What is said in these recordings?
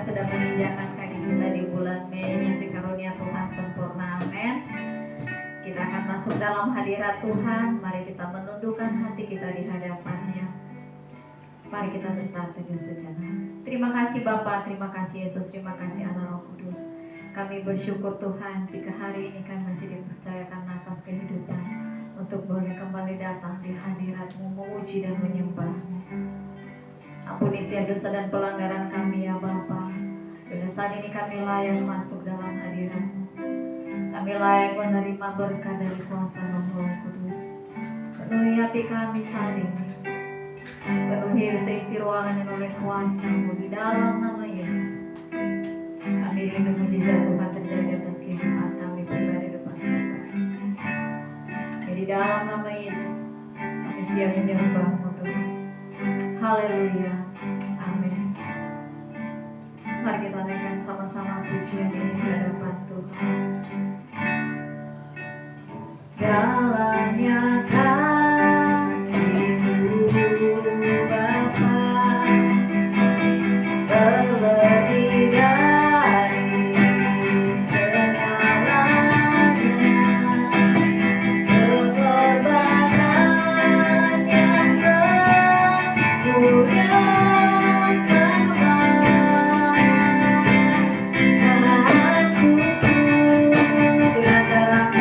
sudah menginjakkan kaki kita di bulan Mei, kasih karunia Tuhan sempurna, amin. Kita akan masuk dalam hadirat Tuhan. Mari kita menundukkan hati kita di hadapan-Nya. Mari kita bersatu sejenak. Terima kasih Bapa, terima kasih Yesus, terima kasih Allah Roh Kudus. Kami bersyukur Tuhan jika hari ini kami masih dipercayakan nafas kehidupan untuk boleh kembali datang di hadirat-Mu, memuji dan menyembah-Mu. Ampuni setiap dosa dan pelanggaran kami ya Bapa. Pada saat ini kami layak masuk dalam hadirat-Mu. Kami layak menerima berkat dari kuasa Roh Kudus. Penuhi hati kami saat ini. Penuhi seisi ruangan yang oleh kuasa-Mu di dalam nama Yesus. Kami rindu mujizat Tuhan terjadi atas kehidupan kami pribadi lepas pribadi. Di dalam nama Yesus kami siap menyembah-Mu Tuhan. Haleluya, amin. Mari kita naikkan sama-sama pujian ini di hadapan Tuhan. Galanya kasih-Mu Bapa, berlebih dari segalanya, pengorbanan yang bermulia sama. Aku berharap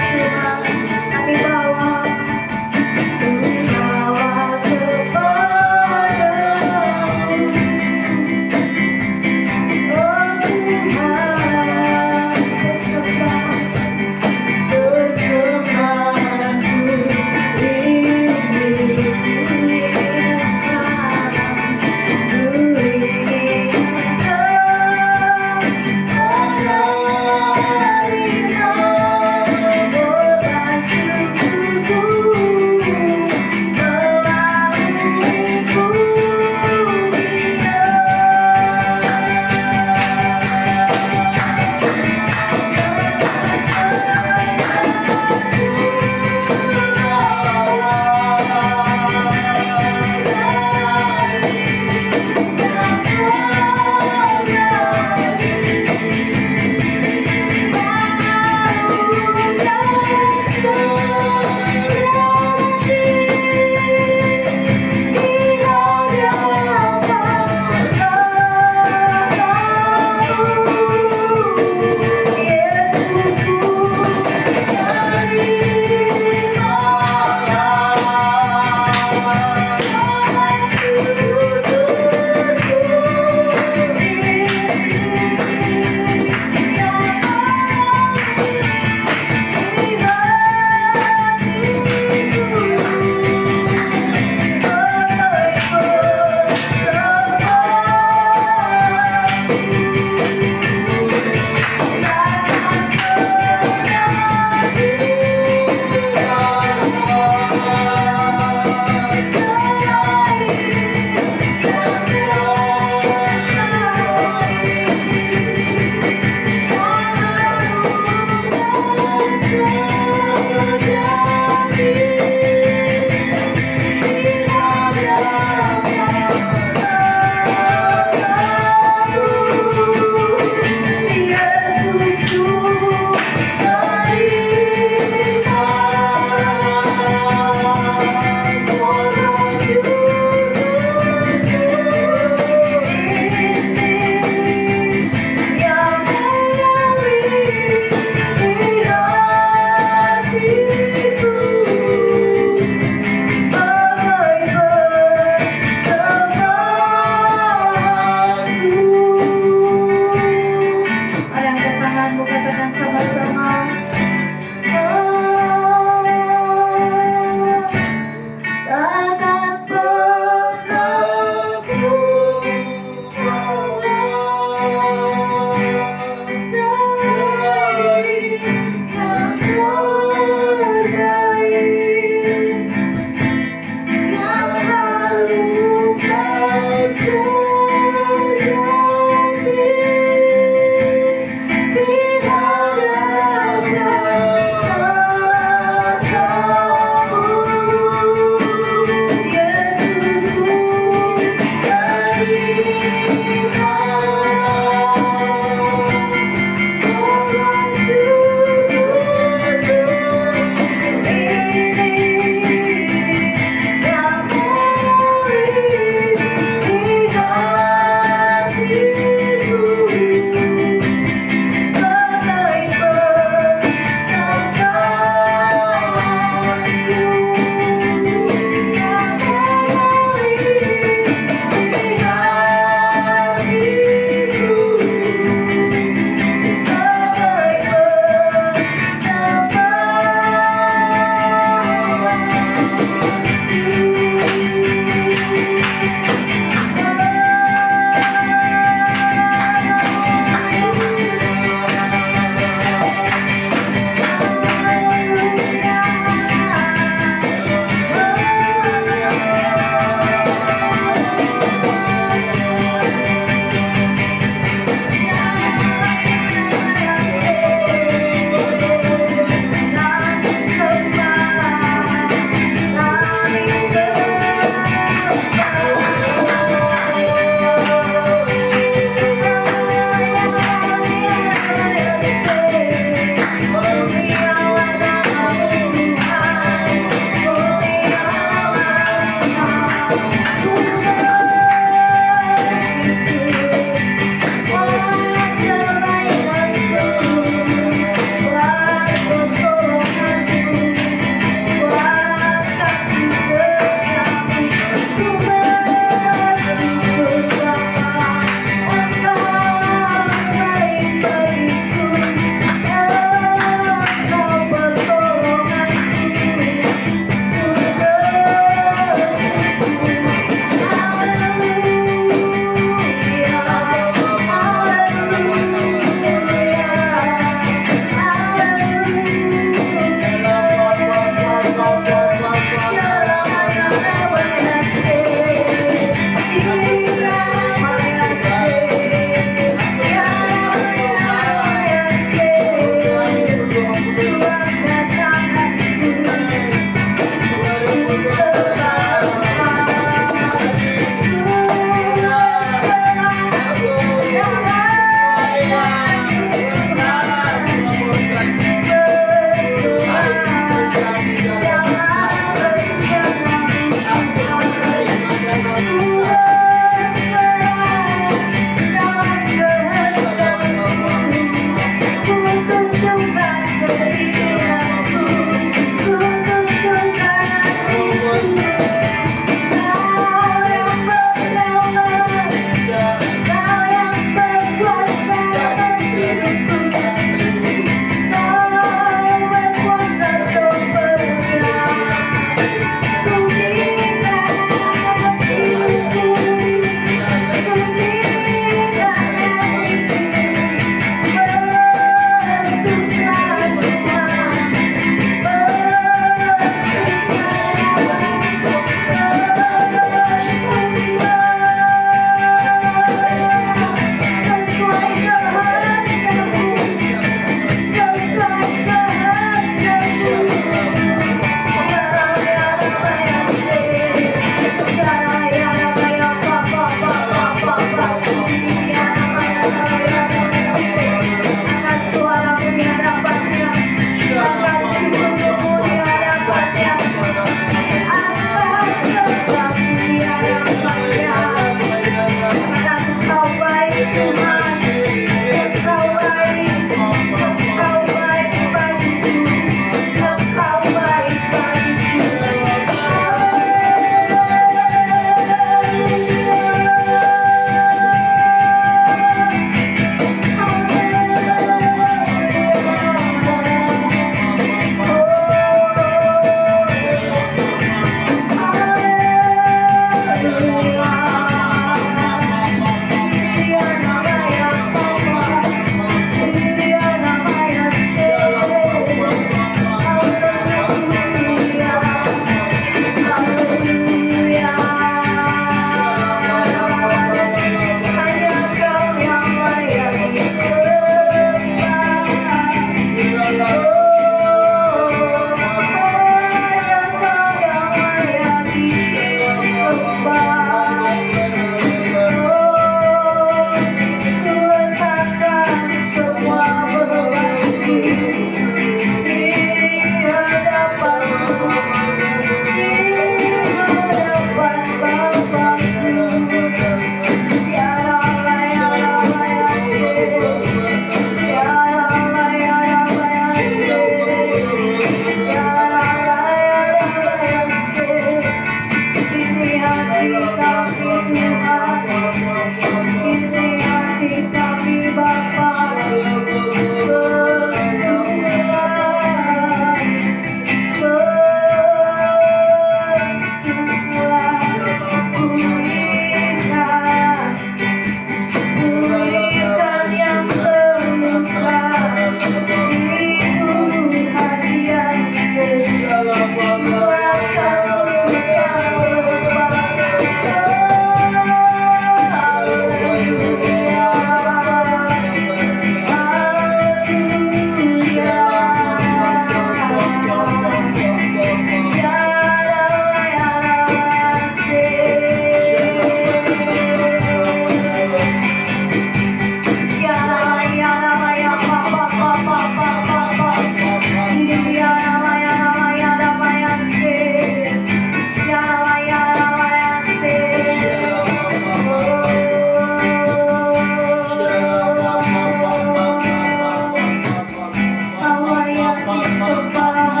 disembah,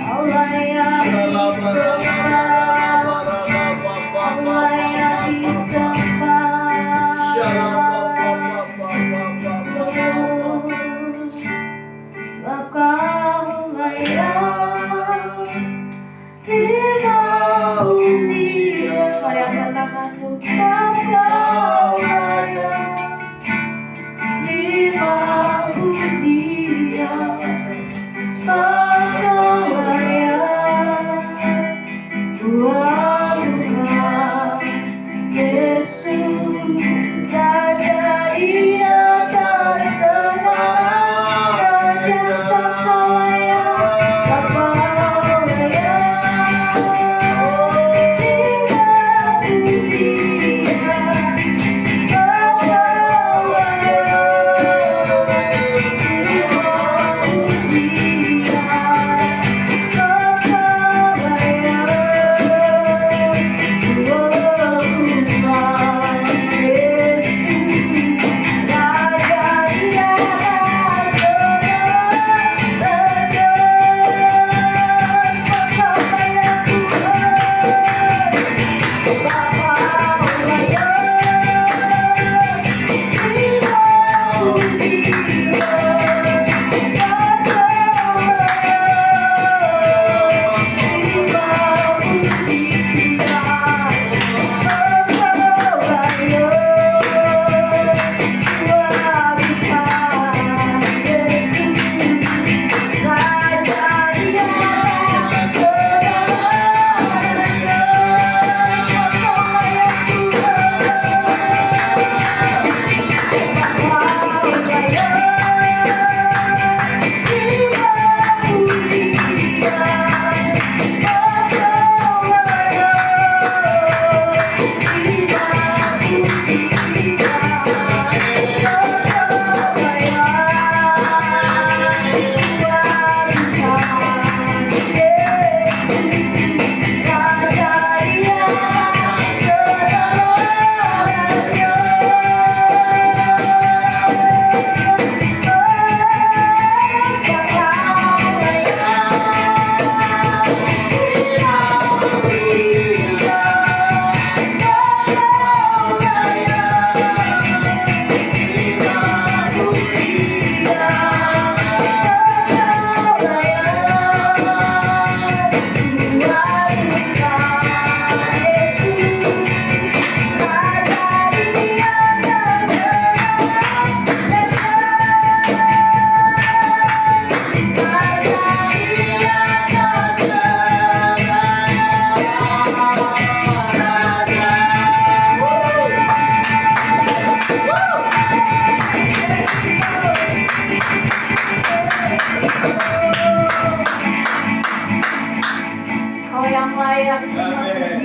Allah yang disembah, Allah yang disembah. Engkaulah yang dipuji. Mari angkat tanganmu. Engkaulah yang dipuji. Engkaulah yang Tuhan Yesus, Raja di atas semua raja. Engkaulah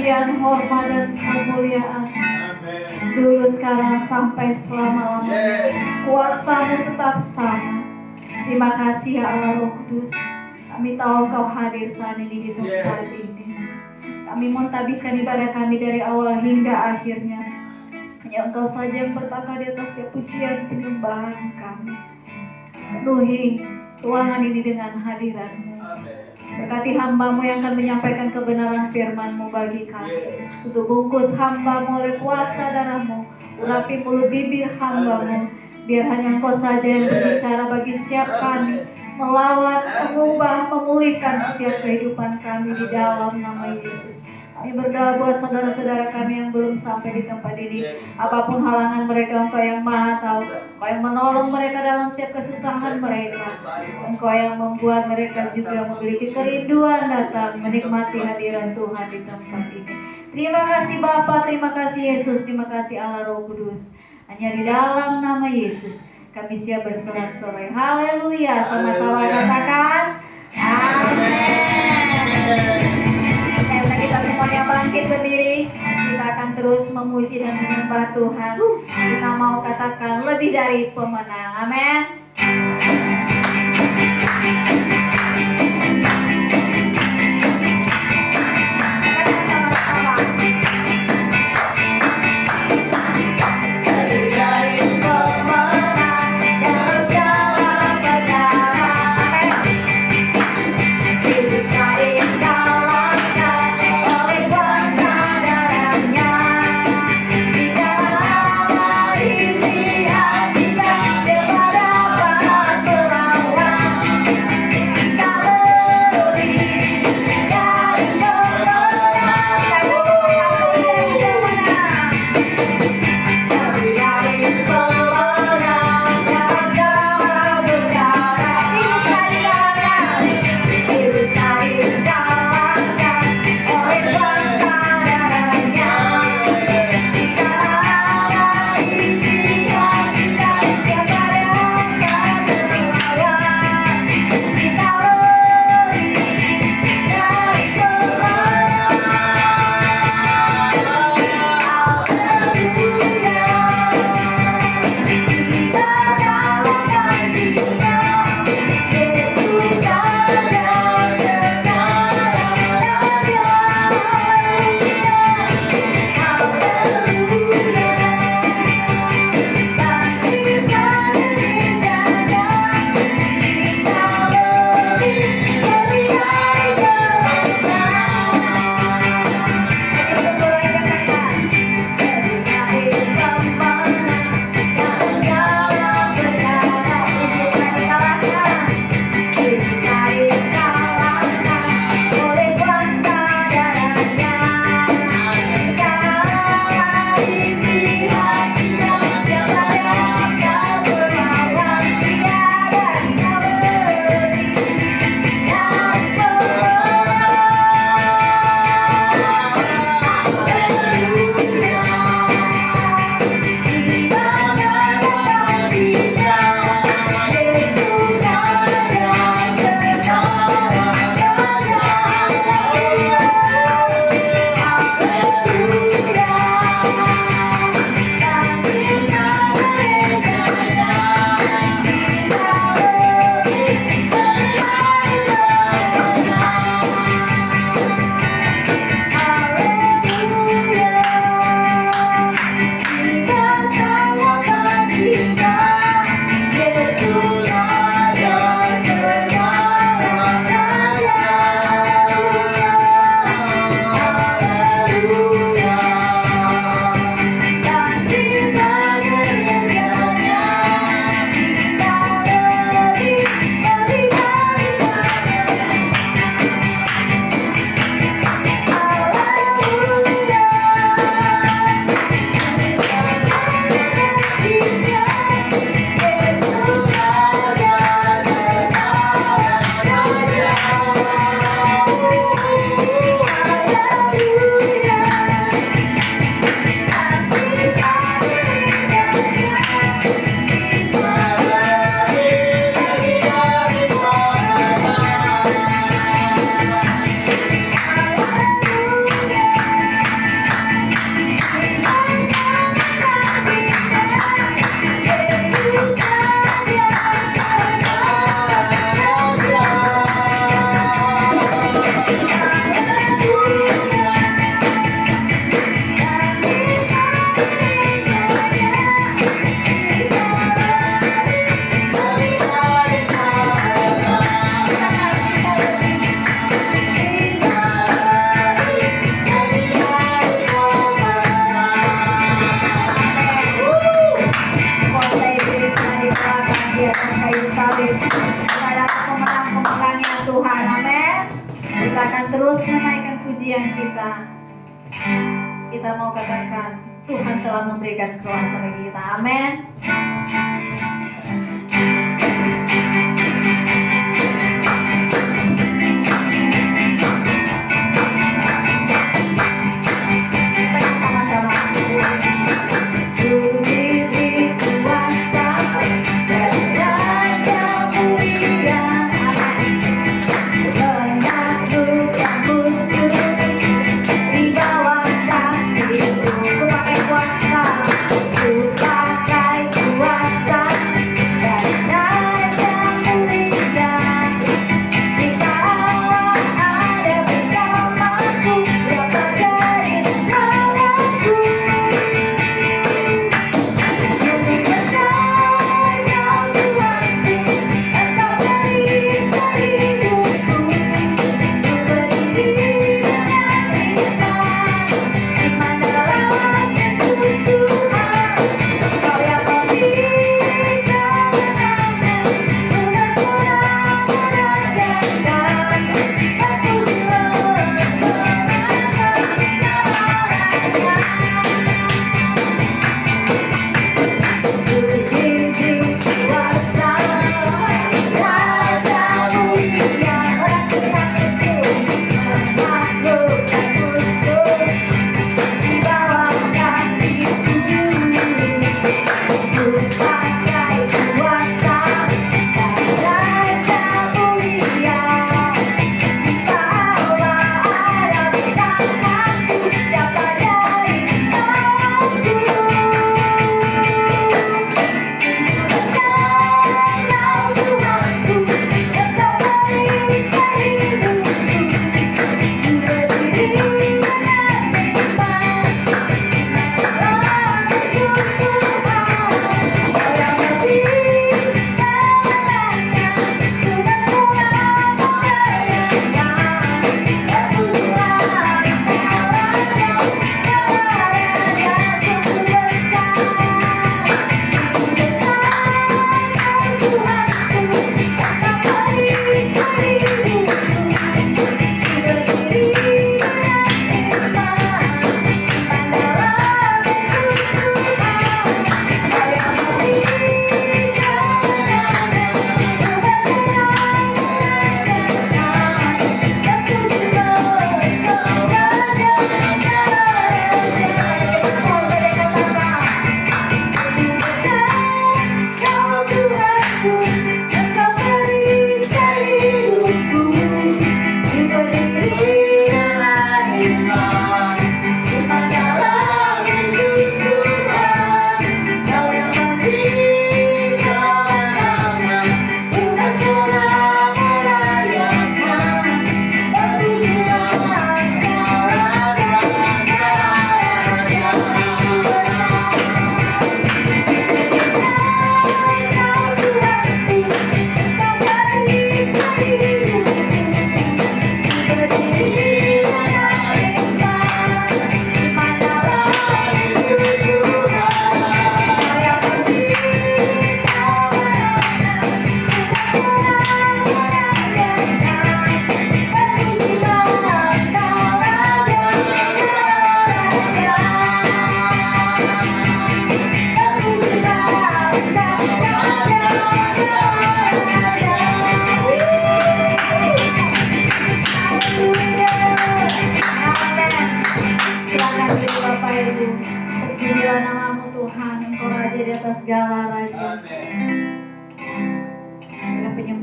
yang hormat dan kemuliaan dulu, sekarang, sampai selama-lamanya. Kuasa-Mu tetap sama. Terima kasih ya Allah Roh Kudus. Kami tahu Engkau hadir saat ini di tempat ini. Kami menghabiskan ibadah kami dari awal hingga akhirnya. Hanya Engkau saja yang bertata di atas setiap pujian penyembahan kami. Penuhi ruangan ini dengan hadirat-Mu. Berkati hamba-Mu yang akan menyampaikan kebenaran firman-Mu bagi kami. Untuk bungkus hamba-Mu oleh kuasa darah-Mu. Urapi mulut bibir hamba-Mu. Biar hanya Engkau saja yang berbicara bagi setiap kami. Melawat, mengubah, memulihkan setiap kehidupan kami di dalam nama Yesus. Kami berdoa buat saudara-saudara kami yang belum sampai di tempat ini. Apapun halangan mereka, Engkau yang maha tahu. Engkau yang menolong mereka dalam setiap kesusahan mereka. Engkau yang membuat mereka juga memiliki kerinduan datang menikmati hadirat Tuhan di tempat ini. Terima kasih Bapa, terima kasih Yesus, terima kasih Allah Roh Kudus. Hanya di dalam nama Yesus kami siap bersorak-sorai. Haleluya, sama-sama katakan amin. Kita semuanya bangkit berdiri. Kita akan terus memuji dan menyembah Tuhan. Kita mau katakan lebih dari pemenang. Amin. Lebih dari pemenang dan segala perkara. Tuhan, amin. Kita akan terus menaikkan pujian kita. Kita mau katakan Tuhan telah memberikan kuasa bagi kita, amin.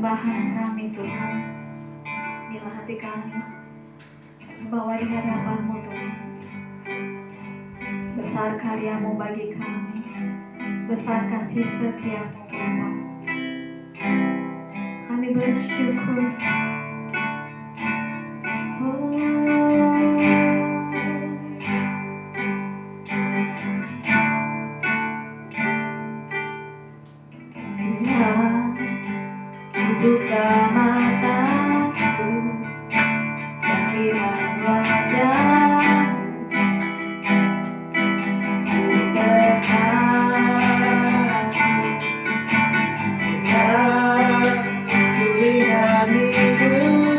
penyembahan kami Tuhan. Inilah hati kami bawa di hadapan-Mu Tuhan. Besar karya-Mu bagi kami, besar kasih setia-Mu Bapa. Kami bersyukur. Buka mataku dan lihat wajah-Mu, ku berharap ku lihat hidupku.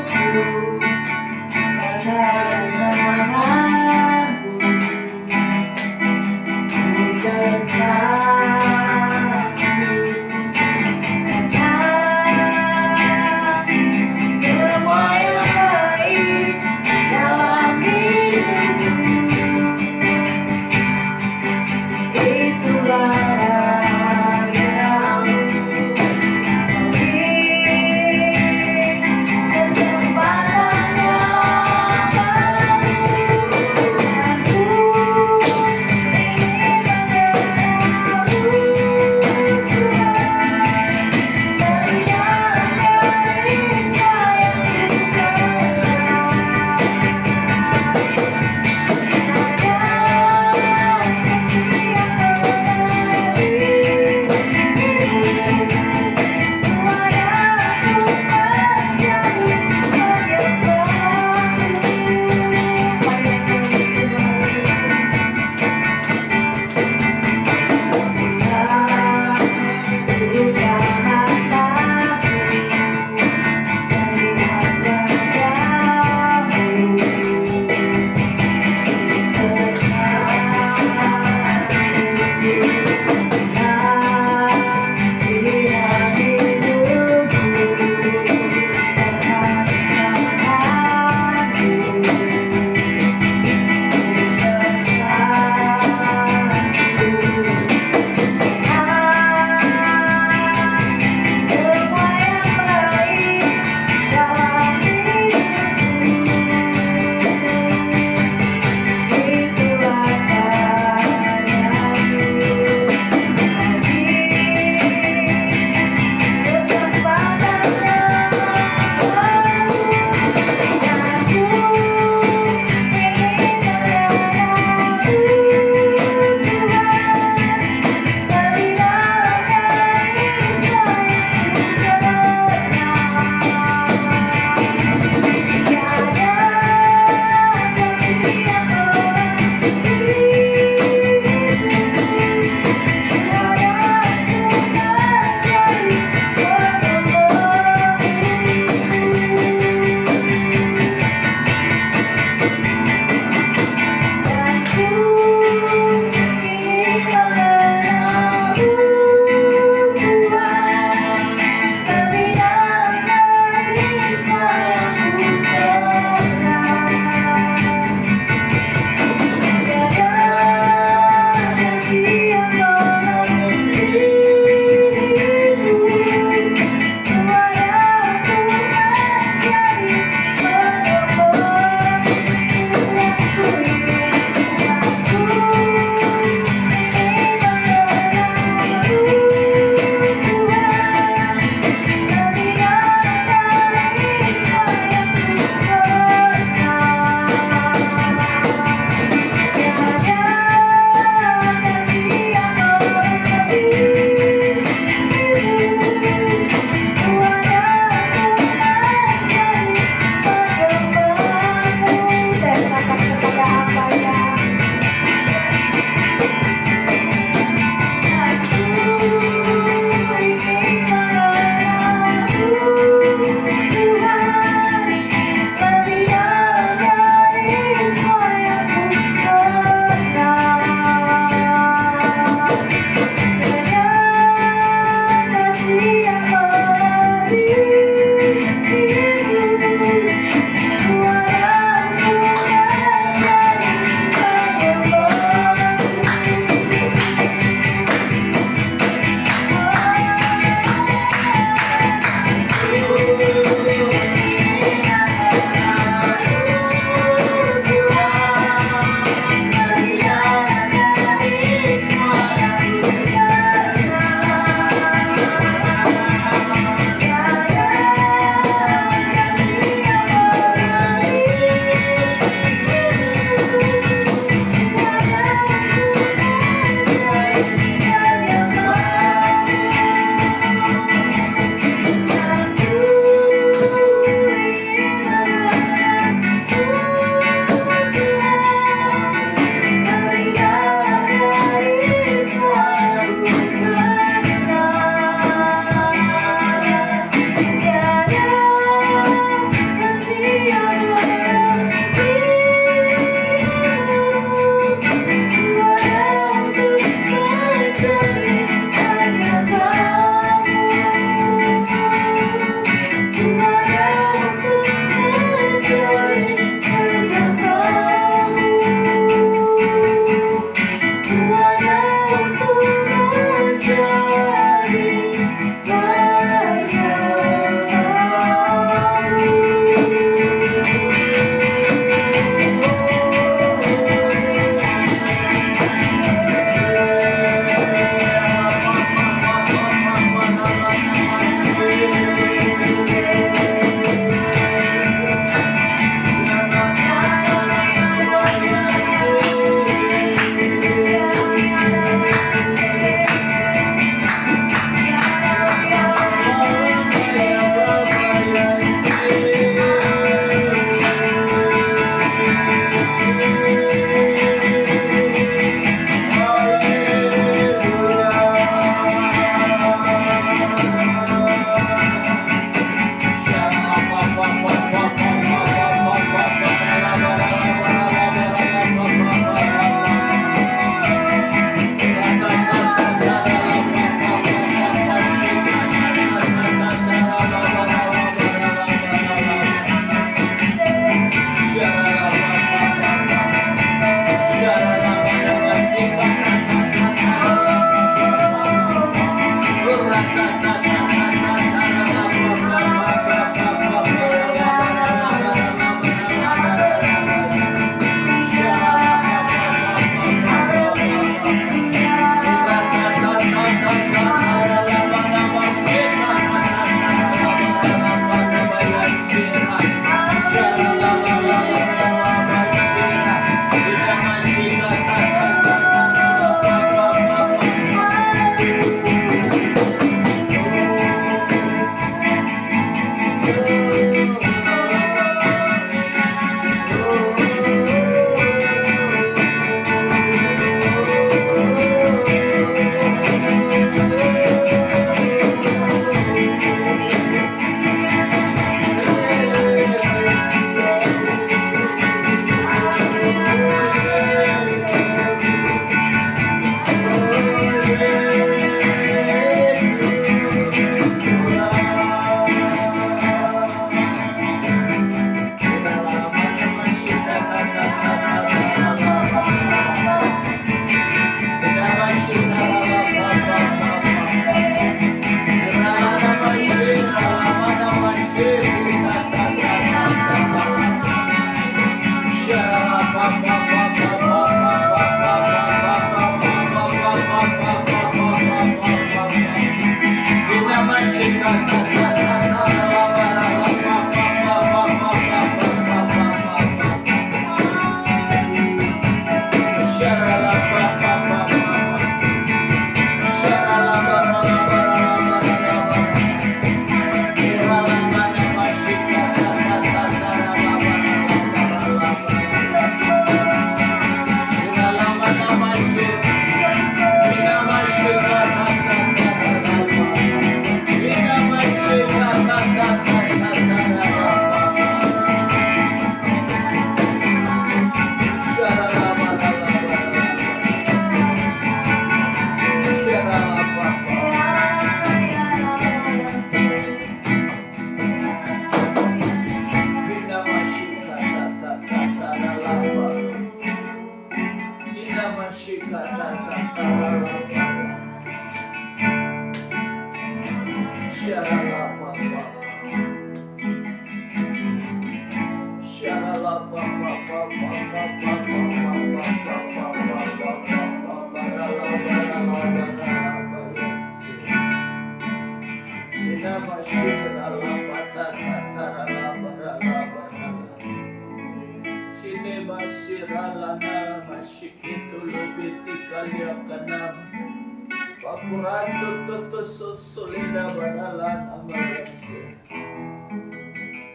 Papurato toto sosolina barala amarese.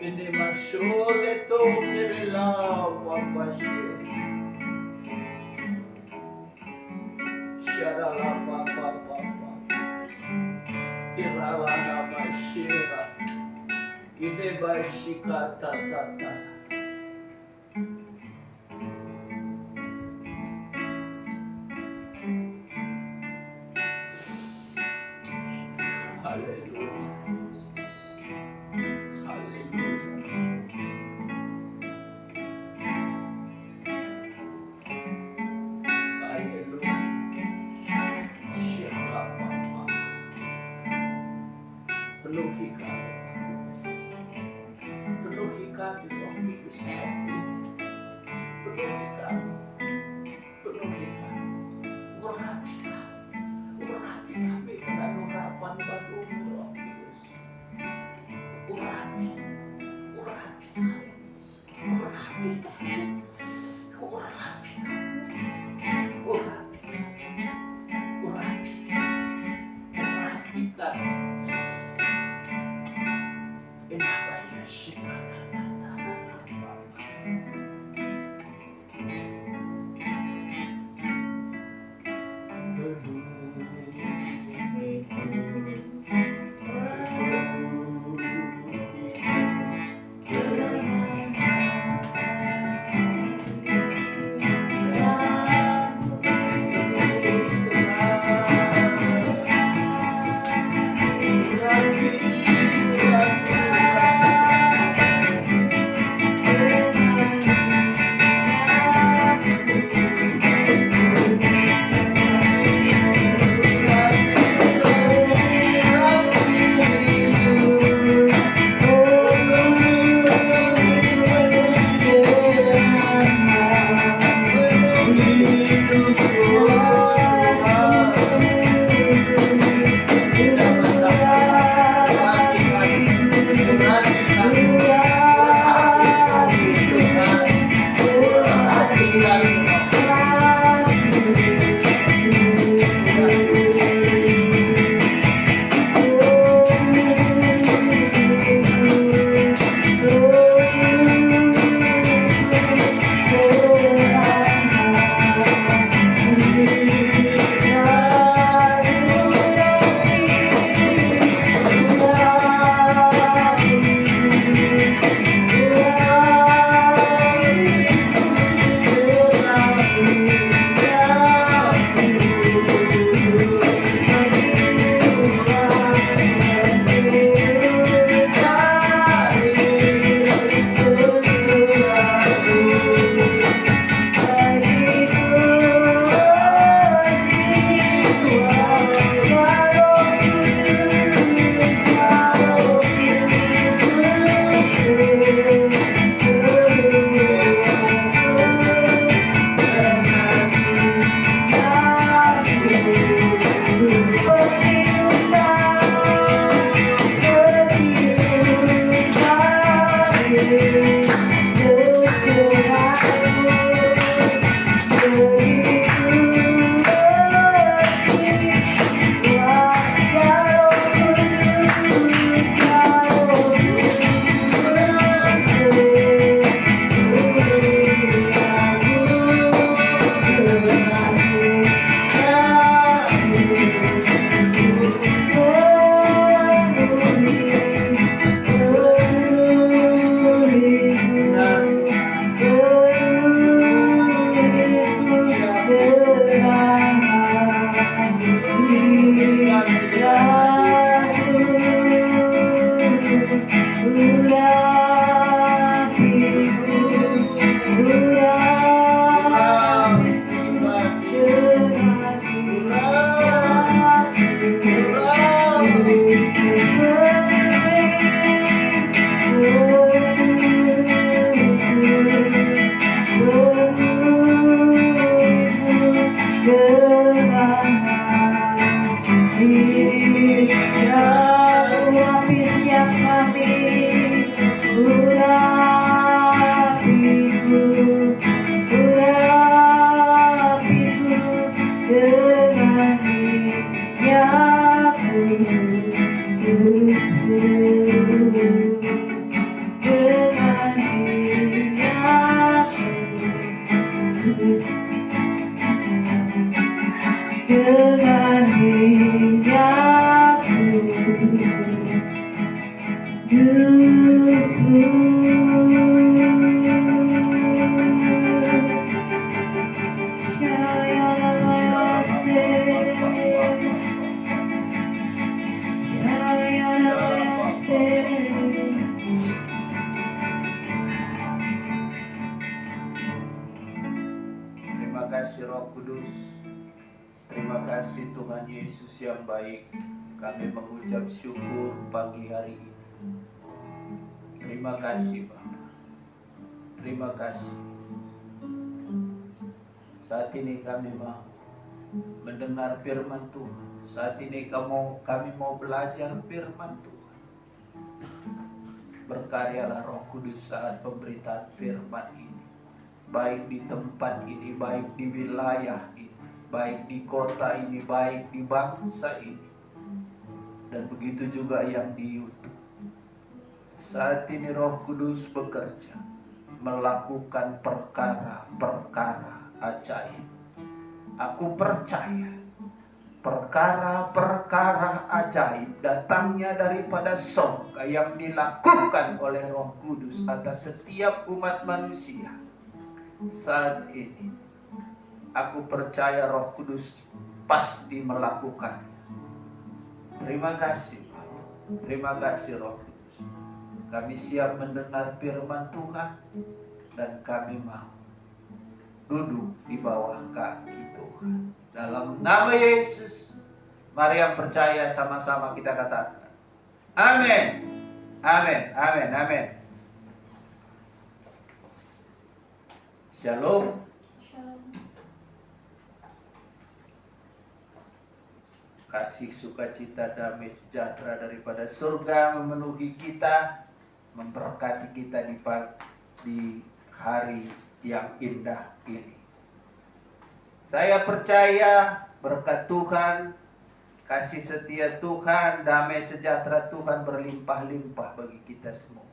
Ini masole to kirila papashi. Sharala papa papa. Irala namashira. Ini bashika tatata. kasih Roh Kudus. Terima kasih Tuhan Yesus yang baik. Kami mengucap syukur pagi hari ini. Terima kasih Bapa. Terima kasih. Saat ini kami mau mendengar firman Tuhan. Saat ini kami mau belajar firman Tuhan. Berkaryalah Roh Kudus saat pemberitaan firman ini. Baik di tempat ini, baik di wilayah ini, baik di kota ini, baik di bangsa ini. Dan begitu juga yang di YouTube. Saat ini Roh Kudus bekerja, melakukan perkara-perkara ajaib. Aku percaya perkara-perkara ajaib datangnya daripada surga yang dilakukan oleh Roh Kudus atas setiap umat manusia. Saat ini aku percaya Roh Kudus pasti melakukan. Terima kasih Bapak. Terima kasih Roh Kudus. Kami siap mendengar firman Tuhan dan kami mau duduk di bawah kaki Tuhan. Dalam nama Yesus, mari yang percaya sama-sama kita katakan amin. Amin. Amin. Amin. Shalom. Kasih, sukacita, damai, sejahtera daripada surga memenuhi kita, memberkati kita di hari yang indah ini. Saya percaya berkat Tuhan, kasih setia Tuhan, damai sejahtera Tuhan berlimpah-limpah bagi kita semua.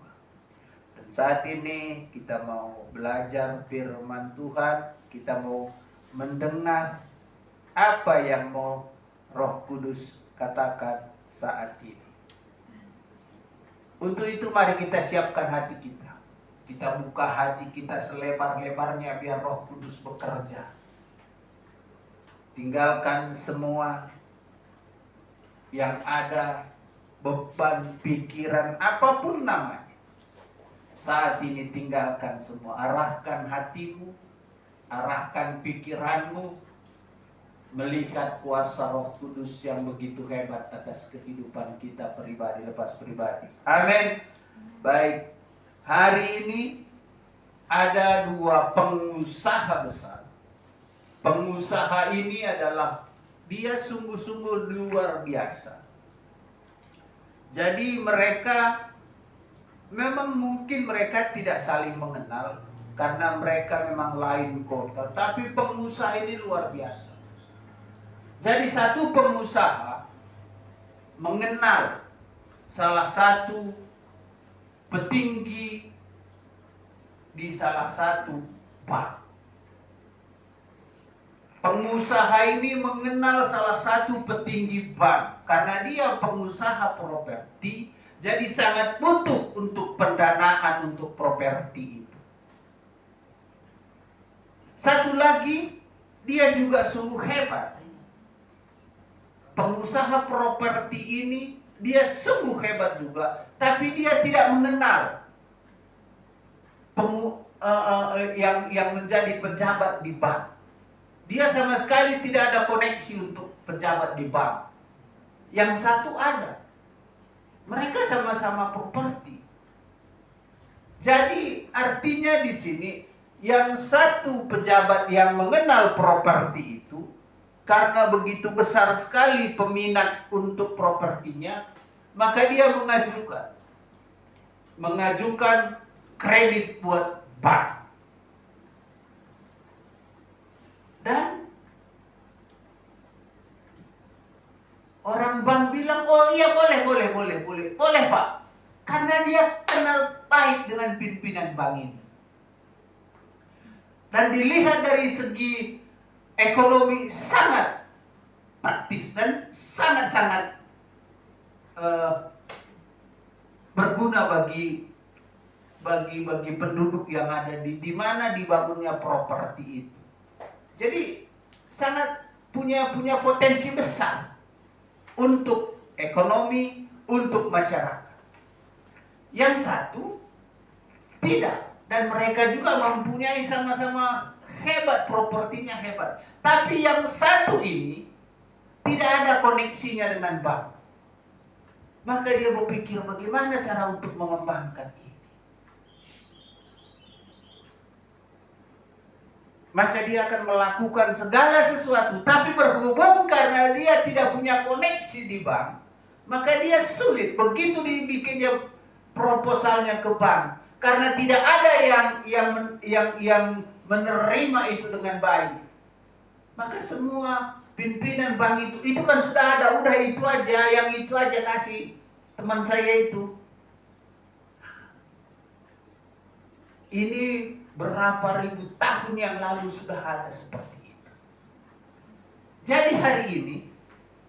Dan saat ini kita mau belajar firman Tuhan, kita mau mendengar apa yang mau Roh Kudus katakan saat ini. Untuk itu mari kita siapkan hati kita. Kita buka hati kita selebar-lebarnya biar Roh Kudus bekerja. Tinggalkan semua yang ada, beban, pikiran, apapun namanya. Saat ini tinggalkan semua. Arahkan hatimu, arahkan pikiranmu, melihat kuasa Roh Kudus yang begitu hebat atas kehidupan kita pribadi lepas pribadi. Amin. Baik, hari ini ada dua pengusaha besar. Pengusaha ini adalah dia sungguh-sungguh luar biasa. Jadi mereka memang mungkin mereka tidak saling mengenal karena mereka memang lain kota, tapi pengusaha ini luar biasa. Jadi satu pengusaha mengenal salah satu petinggi di salah satu bank. Pengusaha ini mengenal salah satu petinggi bank karena dia pengusaha properti, jadi sangat butuh untuk pendanaan untuk properti itu. Satu lagi, dia juga sungguh hebat. Pengusaha properti ini dia sungguh hebat juga, tapi dia tidak mengenal yang menjadi pejabat di bank. Dia sama sekali tidak ada koneksi untuk pejabat di bank. Yang satu ada. Mereka sama-sama properti. Jadi artinya di sini yang satu pejabat yang mengenal properti itu, karena begitu besar sekali peminat untuk propertinya, maka dia mengajukan kredit buat bank. Dan orang bank bilang, oh iya boleh Pak. Karena dia kenal baik dengan pimpinan bank ini. Dan dilihat dari segi ekonomi sangat praktis dan sangat-sangat berguna bagi penduduk yang ada di mana dibangunnya properti itu. Jadi sangat punya potensi besar untuk ekonomi, untuk masyarakat. Yang satu tidak, dan mereka juga mempunyai sama-sama hebat, propertinya hebat. Tapi yang satu ini tidak ada koneksinya dengan bank. Maka dia berpikir bagaimana cara untuk mengembangkan ini. Maka dia akan melakukan segala sesuatu. Tapi berhubung karena dia tidak punya koneksi di bank, maka dia sulit. Begitu dibikinnya proposalnya ke bank, karena tidak ada yang menerima itu dengan baik, maka semua pimpinan bank itu kan sudah ada, udah itu aja, yang itu aja kasih teman saya itu. Ini berapa ribu tahun yang lalu sudah ada seperti itu. Jadi hari ini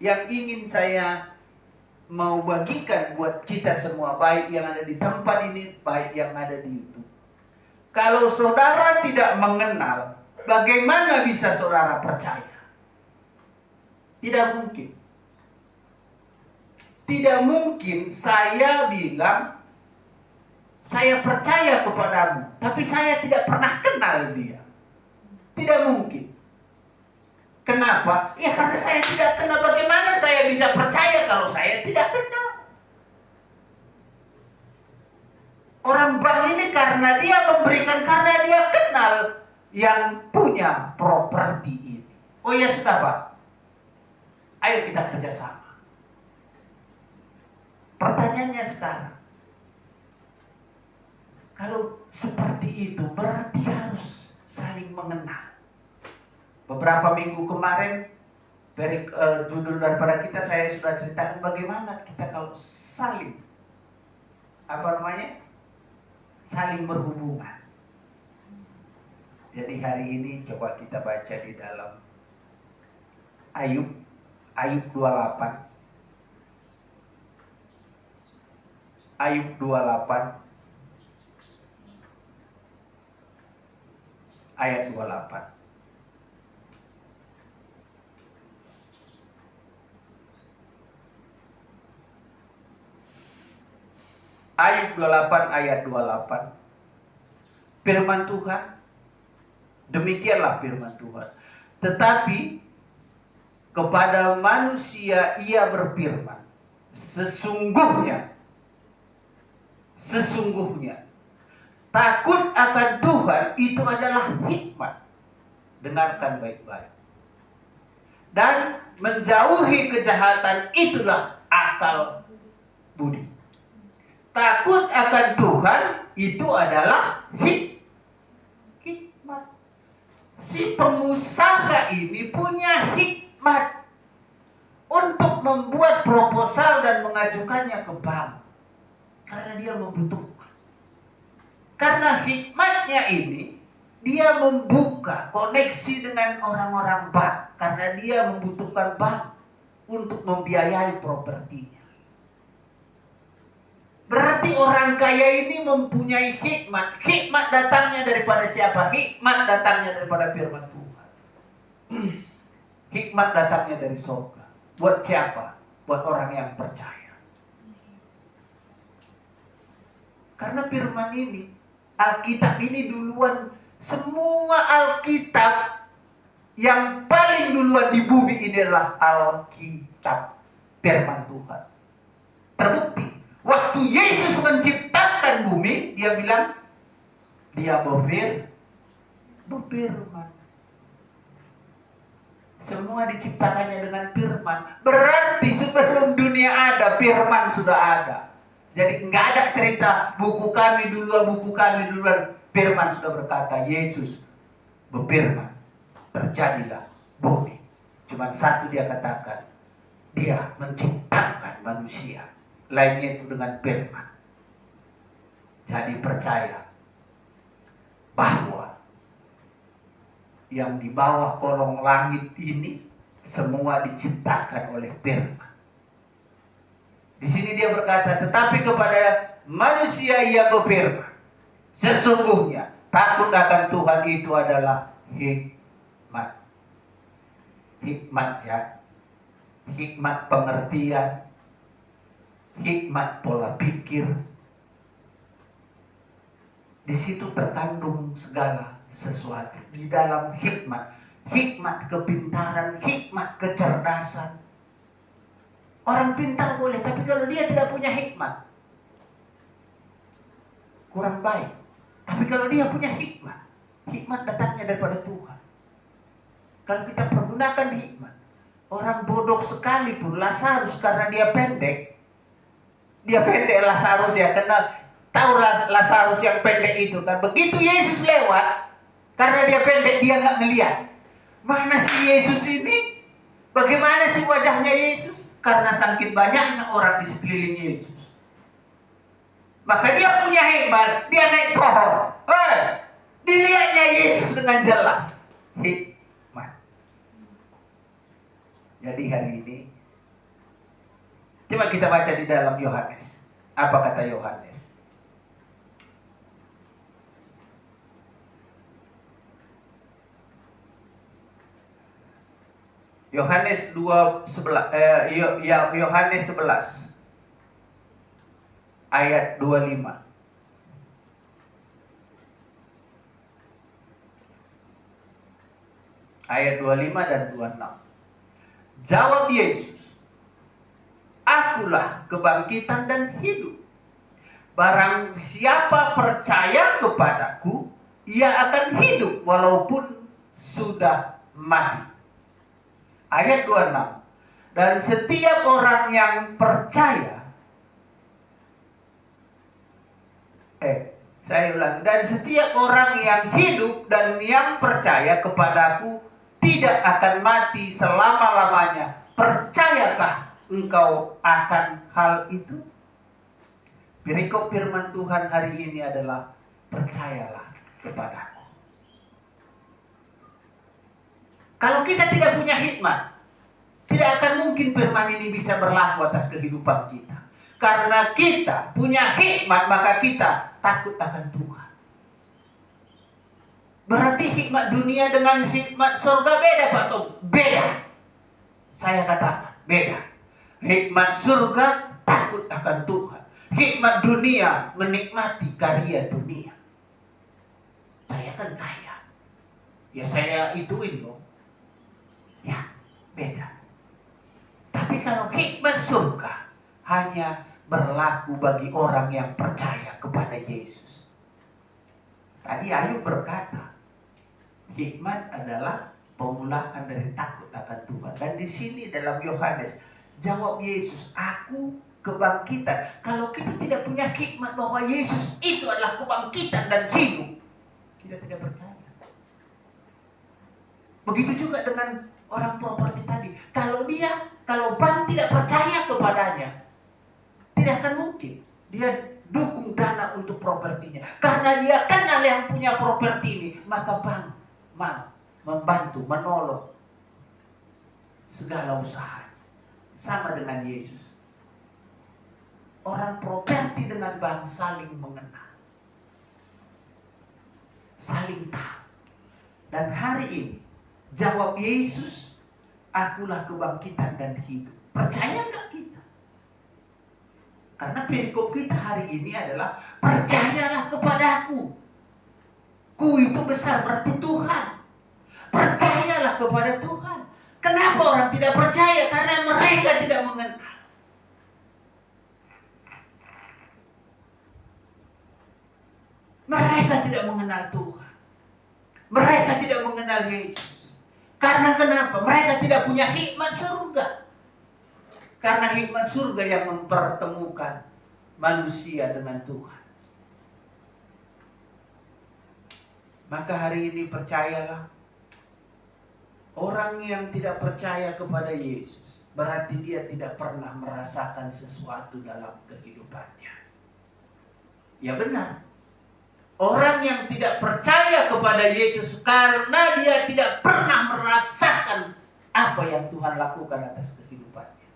yang ingin saya mau bagikan buat kita semua, baik yang ada di tempat ini, baik yang ada di YouTube. Kalau saudara tidak mengenal, bagaimana bisa saudara percaya? Tidak mungkin. Tidak mungkin saya bilang, saya percaya kepadamu, tapi saya tidak pernah kenal dia. Tidak mungkin. Kenapa? Ya karena saya tidak kenal. Bagaimana saya bisa percaya kalau saya tidak kenal? Orang bank ini karena dia memberikan, karena dia kenal yang punya properti ini. Oh ya sudah Pak, ayo kita kerjasama. Pertanyaannya sekarang, kalau seperti itu berarti harus saling mengenal. Beberapa minggu kemarin dari judul daripada kita saya sudah ceritakan bagaimana kita kalau saling saling berhubungan. Jadi hari ini coba kita baca di dalam Ayub 28. Ayub 28 ayat 28. Ayub 28 ayat 28. Firman Tuhan, demikianlah firman Tuhan. Tetapi kepada manusia ia berfirman, sesungguhnya takut akan Tuhan itu adalah hikmat. Dengarkan baik-baik. Dan menjauhi kejahatan itulah akal budi. Takut akan Tuhan itu adalah hikmat. Si pengusaha ini punya hikmat untuk membuat proposal dan mengajukannya ke bank. Karena dia membutuhkan. Karena hikmatnya ini, dia membuka koneksi dengan orang-orang bank. Karena dia membutuhkan bank untuk membiayai propertinya. Berarti orang kaya ini mempunyai hikmat. Hikmat datangnya daripada siapa? Hikmat datangnya daripada firman Tuhan. Hikmat datangnya dari surga. Buat siapa? Buat orang yang percaya. Karena firman ini, Alkitab ini duluan, semua Alkitab yang paling duluan di bumi ini adalah Alkitab, firman Tuhan. Terbukti. Waktu Yesus menciptakan bumi, dia bilang, dia berfirman. Semua diciptakannya dengan firman. Berarti sebelum dunia ada, firman sudah ada. Jadi nggak ada cerita buku kami duluan. Firman sudah berkata, Yesus berfirman, terjadilah bumi. Cuma satu dia katakan, dia menciptakan manusia. Lainnya itu dengan firman. Jadi percaya bahwa yang di bawah kolong langit ini semua diciptakan oleh firman. Di sini dia berkata, tetapi kepada manusia ia berfirman, sesungguhnya takut akan Tuhan itu adalah hikmat. Hikmat ya. Hikmat pengertian. Hikmat pola pikir. Di situ terkandung segala sesuatu di dalam hikmat. Hikmat kepintaran, hikmat kecerdasan. Orang pintar boleh, tapi kalau dia tidak punya hikmat, kurang baik. Tapi kalau dia punya hikmat, hikmat datangnya daripada Tuhan. Kalau kita pergunakan hikmat, orang bodoh sekalipun, Lazarus karena dia pendek Lazarus ya, kenal tahu Lazarus yang pendek itu kan. Begitu Yesus lewat, karena dia pendek dia nggak ngelihat. Mana si Yesus ini? Bagaimana sih wajahnya Yesus? Karena sakit banyaknya orang di sekeliling Yesus. Maka dia punya hikmat, dia naik pohon. Dilihatnya Yesus dengan jelas. Hikmat. Jadi hari ini, coba kita baca di dalam Yohanes. Apa kata Yohanes? Yohanes 11 ayat 25. Ayat 25 dan 26. Jawab Yesus, "Akulah kebangkitan dan hidup. Barang siapa percaya kepadaku, ia akan hidup walaupun sudah mati." Ayat 26. Dan setiap orang yang percaya, saya ulang. Dan setiap orang yang hidup dan yang percaya kepadaku tidak akan mati selama-lamanya. Percayakah engkau akan hal itu? Perikop firman Tuhan hari ini adalah percayalah kepadaku. Kalau kita tidak punya hikmat, tidak akan mungkin firman ini bisa berlaku atas kehidupan kita. Karena kita punya hikmat, maka kita takut akan Tuhan. Berarti hikmat dunia dengan hikmat surga beda, Pak Tom? Beda. Saya katakan, beda. Hikmat surga takut akan Tuhan. Hikmat dunia menikmati karya dunia. Saya kan kaya. Ya saya ituin loh. Ya, beda. Tapi kalau hikmat surga hanya berlaku bagi orang yang percaya kepada Yesus. Tadi Ayub berkata, hikmat adalah pemulaan dari takut akan Tuhan. Dan di sini dalam Yohanes, jawab Yesus, "Aku kebangkitan." Kalau kita tidak punya hikmat bahwa Yesus itu adalah kebangkitan dan hidup, kita tidak percaya. Begitu juga dengan orang properti tadi. Kalau bank tidak percaya kepadanya, tidak akan mungkin dia dukung dana untuk propertinya. Karena dia kenal yang punya properti ini, maka bank mau membantu, menolong segala usaha. Sama dengan Yesus. Orang properti dengan bank saling mengenal, saling tahu. Dan hari ini jawab Yesus, "Akulah kebangkitan dan hidup." Percaya enggak kita? Karena perikop kita hari ini adalah percayalah kepadaku. Ku itu besar, berarti Tuhan. Percayalah kepada Tuhan. Kenapa orang tidak percaya? Karena mereka tidak mengenal. Mereka tidak mengenal Tuhan. Mereka tidak mengenal Yesus. Karena kenapa? Mereka tidak punya hikmat surga. Karena hikmat surga yang mempertemukan manusia dengan Tuhan. Maka hari ini percayalah, orang yang tidak percaya kepada Yesus berarti dia tidak pernah merasakan sesuatu dalam kehidupannya. Ya benar. Orang yang tidak percaya kepada Yesus karena dia tidak pernah merasakan apa yang Tuhan lakukan atas kehidupannya.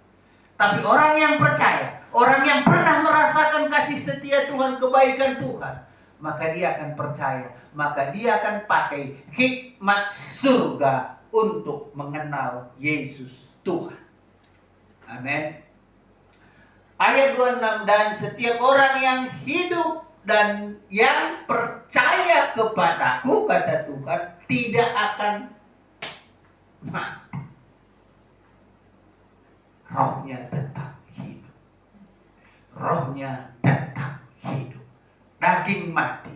Tapi orang yang percaya, orang yang pernah merasakan kasih setia Tuhan, kebaikan Tuhan, maka dia akan percaya, maka dia akan pakai hikmat surga untuk mengenal Yesus Tuhan. Amin. Ayat 26, dan setiap orang yang hidup dan yang percaya kepadaku, kata Tuhan, tidak akan mati. Rohnya tetap hidup. Rohnya tetap hidup. Daging mati.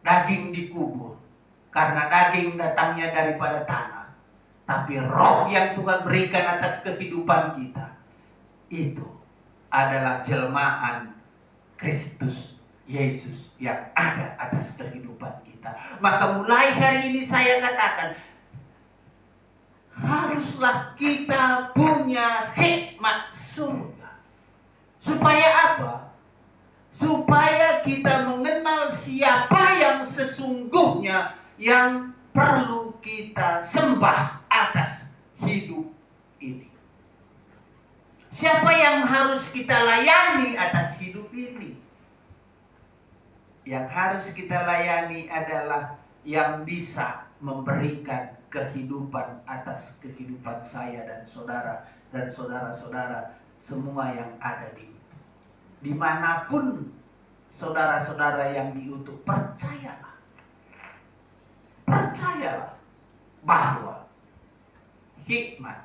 Daging dikubur. Karena daging datangnya daripada tanah. Tapi roh yang Tuhan berikan atas kehidupan kita, itu adalah jelmaan Kristus Yesus yang ada atas kehidupan kita. Maka mulai hari ini saya katakan, haruslah kita punya hikmat surga. Supaya apa? Supaya kita mengenal siapa yang sesungguhnya yang perlu kita sembah atas hidup ini. Siapa yang harus kita layani atas hidup ini? Yang harus kita layani adalah yang bisa memberikan kehidupan atas kehidupan saya dan saudara-saudara semua yang ada dimanapun saudara-saudara yang diutus. Percayalah bahwa hikmat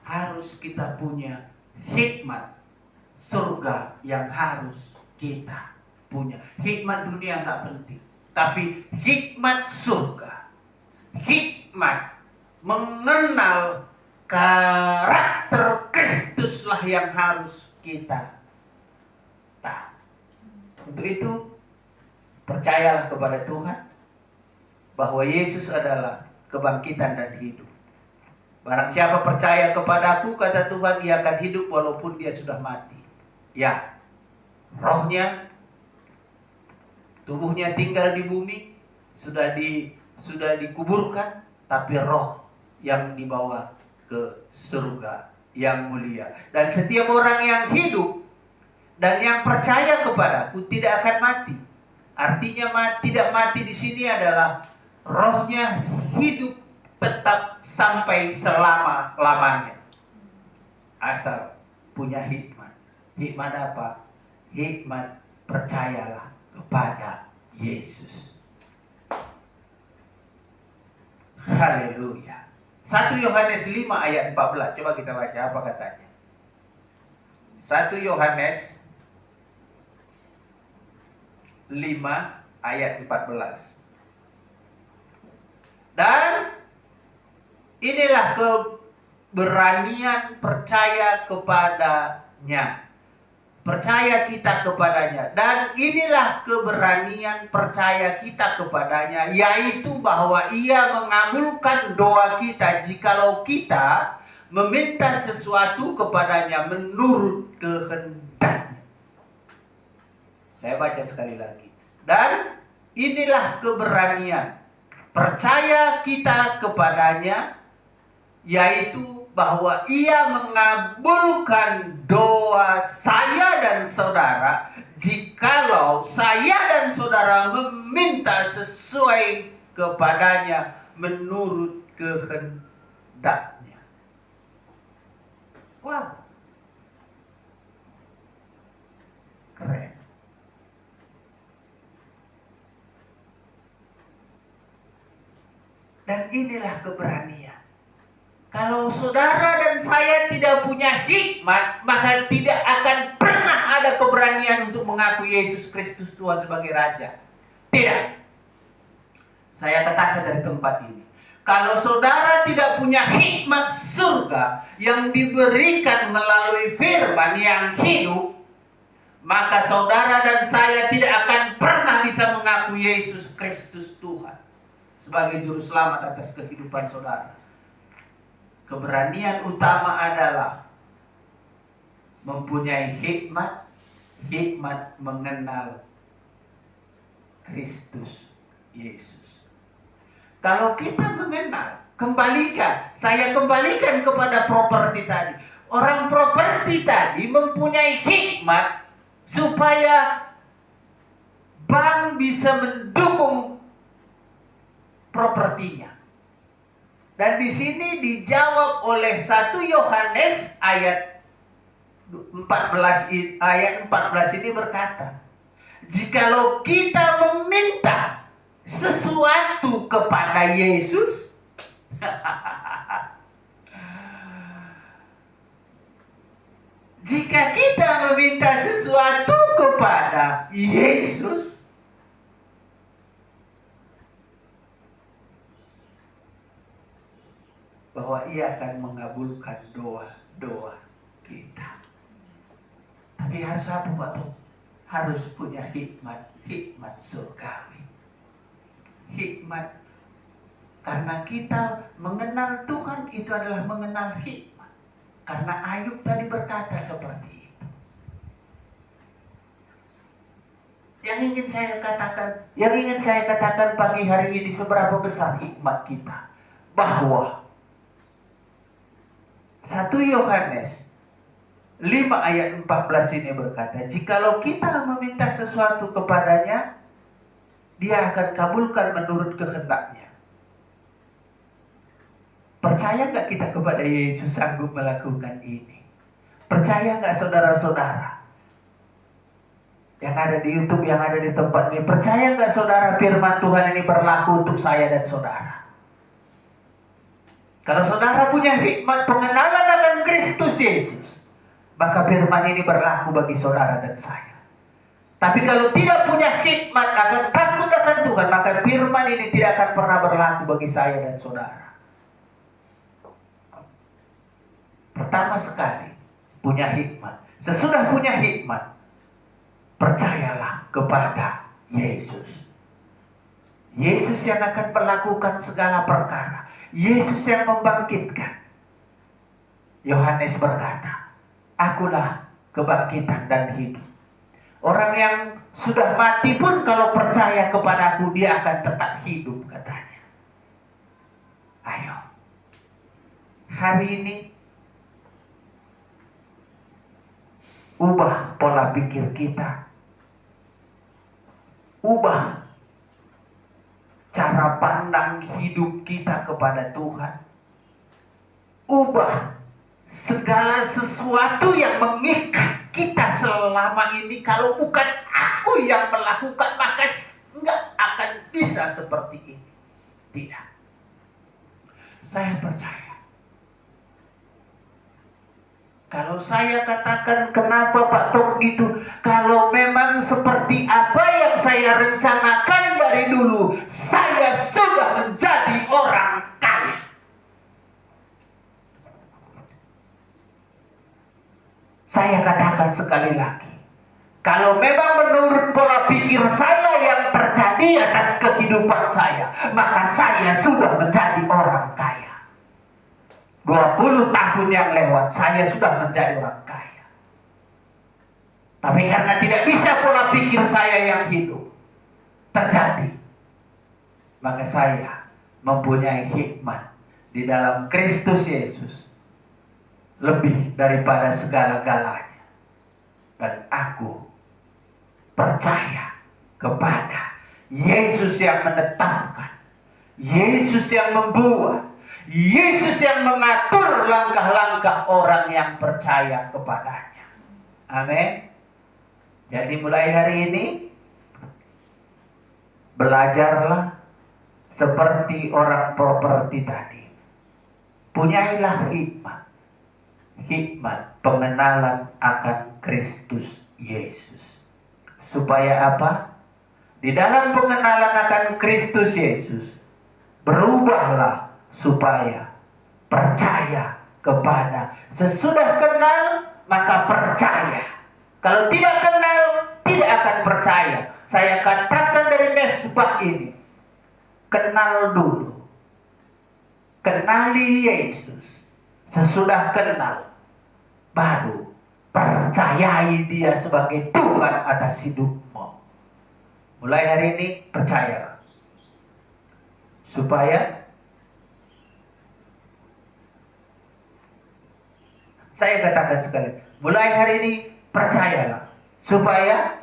harus kita punya, hikmat surga yang harus kita punya. Hikmat dunia nggak penting, tapi hikmat surga, hikmat mengenal karakter Kristuslah yang harus kita tahu. Untuk itu, percayalah kepada Tuhan bahwa Yesus adalah kebangkitan dan hidup. Barang siapa percaya kepadaku, kata Tuhan, ia akan hidup walaupun dia sudah mati. Ya, rohnya, tubuhnya tinggal di bumi, sudah dikuburkan, tapi roh yang dibawa ke surga yang mulia. Dan setiap orang yang hidup dan yang percaya kepadaku tidak akan mati. Artinya tidak mati di sini adalah rohnya hidup tetap sampai selama-lamanya. Asal punya hikmat. Hikmat apa? Hikmat percayalah kepada Yesus. Haleluya. 1 Yohanes 5 ayat 14. Coba kita baca apa katanya. 1 Yohanes 5 ayat 14. Dan inilah keberanian percaya kepadanya. Percaya kita kepadanya. Dan inilah keberanian percaya kita kepadanya, yaitu bahwa ia mengabulkan doa kita jikalau kita meminta sesuatu kepadanya menurut kehendaknya. Saya baca sekali lagi. Dan inilah keberanian percaya kita kepadanya, yaitu bahwa ia mengabulkan doa saya dan saudara jikalau saya dan saudara meminta sesuai kepadanya menurut kehendaknya. Wah, keren. Dan inilah keberanian. Kalau saudara dan saya tidak punya hikmat, maka tidak akan pernah ada keberanian untuk mengaku Yesus Kristus Tuhan sebagai Raja. Tidak. Saya katakan dari tempat ini. Kalau saudara tidak punya hikmat surga yang diberikan melalui firman yang hidup, maka saudara dan saya tidak akan pernah bisa mengaku Yesus Kristus Tuhan sebagai juru selamat atas kehidupan saudara. Keberanian utama adalah mempunyai hikmat mengenal Kristus Yesus. Kalau kita mengenal, saya kembalikan kepada properti tadi. Orang properti tadi mempunyai hikmat supaya bank bisa mendukung propertinya. Dan di sini dijawab oleh 1 Yohanes ayat 14 ini berkata, Jikalau kita meminta sesuatu kepada Yesus, jika kita meminta sesuatu kepada Yesus, bahwa Ia akan mengabulkan doa-doa kita. Tapi harus apa, Pak Tom? Harus punya hikmat surgawi. Hikmat, karena kita mengenal Tuhan itu adalah mengenal hikmat. Karena Ayub tadi berkata seperti itu. Yang ingin saya katakan pagi hari ini, seberapa besar hikmat kita, bahwa 1 Yohanes 5 ayat 14 ini berkata, jikalau kita meminta sesuatu kepadanya, Dia akan kabulkan menurut kehendaknya. Percaya gak kita kepada Yesus sanggup melakukan ini? Percaya gak saudara-saudara yang ada di YouTube, yang ada di tempat ini? Percaya gak saudara firman Tuhan ini berlaku untuk saya dan saudara? Kalau saudara punya hikmat pengenalan akan Kristus Yesus, maka firman ini berlaku bagi saudara dan saya. Tapi kalau tidak punya hikmat akan takut akan Tuhan, maka firman ini tidak akan pernah berlaku bagi saya dan saudara. Pertama sekali, punya hikmat. Sesudah punya hikmat, percayalah kepada Yesus. Yesus yang akan melakukan segala perkara. Yesus yang membangkitkan. Yohanes berkata, akulah kebangkitan dan hidup. Orang yang sudah mati pun kalau percaya kepadaku, dia akan tetap hidup, katanya. Ayo, hari ini ubah pola pikir kita. Ubah cara pandang hidup kita kepada Tuhan. Ubah segala sesuatu yang mengikat kita selama ini. Kalau bukan aku yang melakukan, maka enggak akan bisa seperti ini. Tidak. Saya percaya. Kalau saya katakan kenapa Pak Tom gitu, kalau memang seperti apa yang saya rencanakan dari dulu, saya sudah menjadi orang kaya. Saya katakan sekali lagi, kalau memang menurut pola pikir saya yang terjadi atas kehidupan saya, maka saya sudah menjadi orang kaya. 20 tahun yang lewat, saya sudah menjadi orang kaya. Tapi karena tidak bisa pola pikir saya yang hidup terjadi, maka saya mempunyai hikmat di dalam Kristus Yesus lebih daripada segala-galanya. Dan aku percaya kepada Yesus yang menetapkan, Yesus yang membuat, Yesus yang mengatur langkah-langkah orang yang percaya kepadanya. Amin. Jadi mulai hari ini, belajarlah seperti orang properti tadi. Punyailah hikmat. Hikmat pengenalan akan Kristus Yesus. Supaya apa? Di dalam pengenalan akan Kristus Yesus, berubahlah supaya percaya kepada. Sesudah kenal, maka percaya. Kalau tidak kenal, tidak akan percaya. Saya katakan dari mesbah ini, kenal dulu. Kenali Yesus. Sesudah kenal, baru percayai Dia sebagai Tuhan atas hidupmu. Mulai hari ini, percayalah. Supaya saya katakan sekali, mulai hari ini percayalah, supaya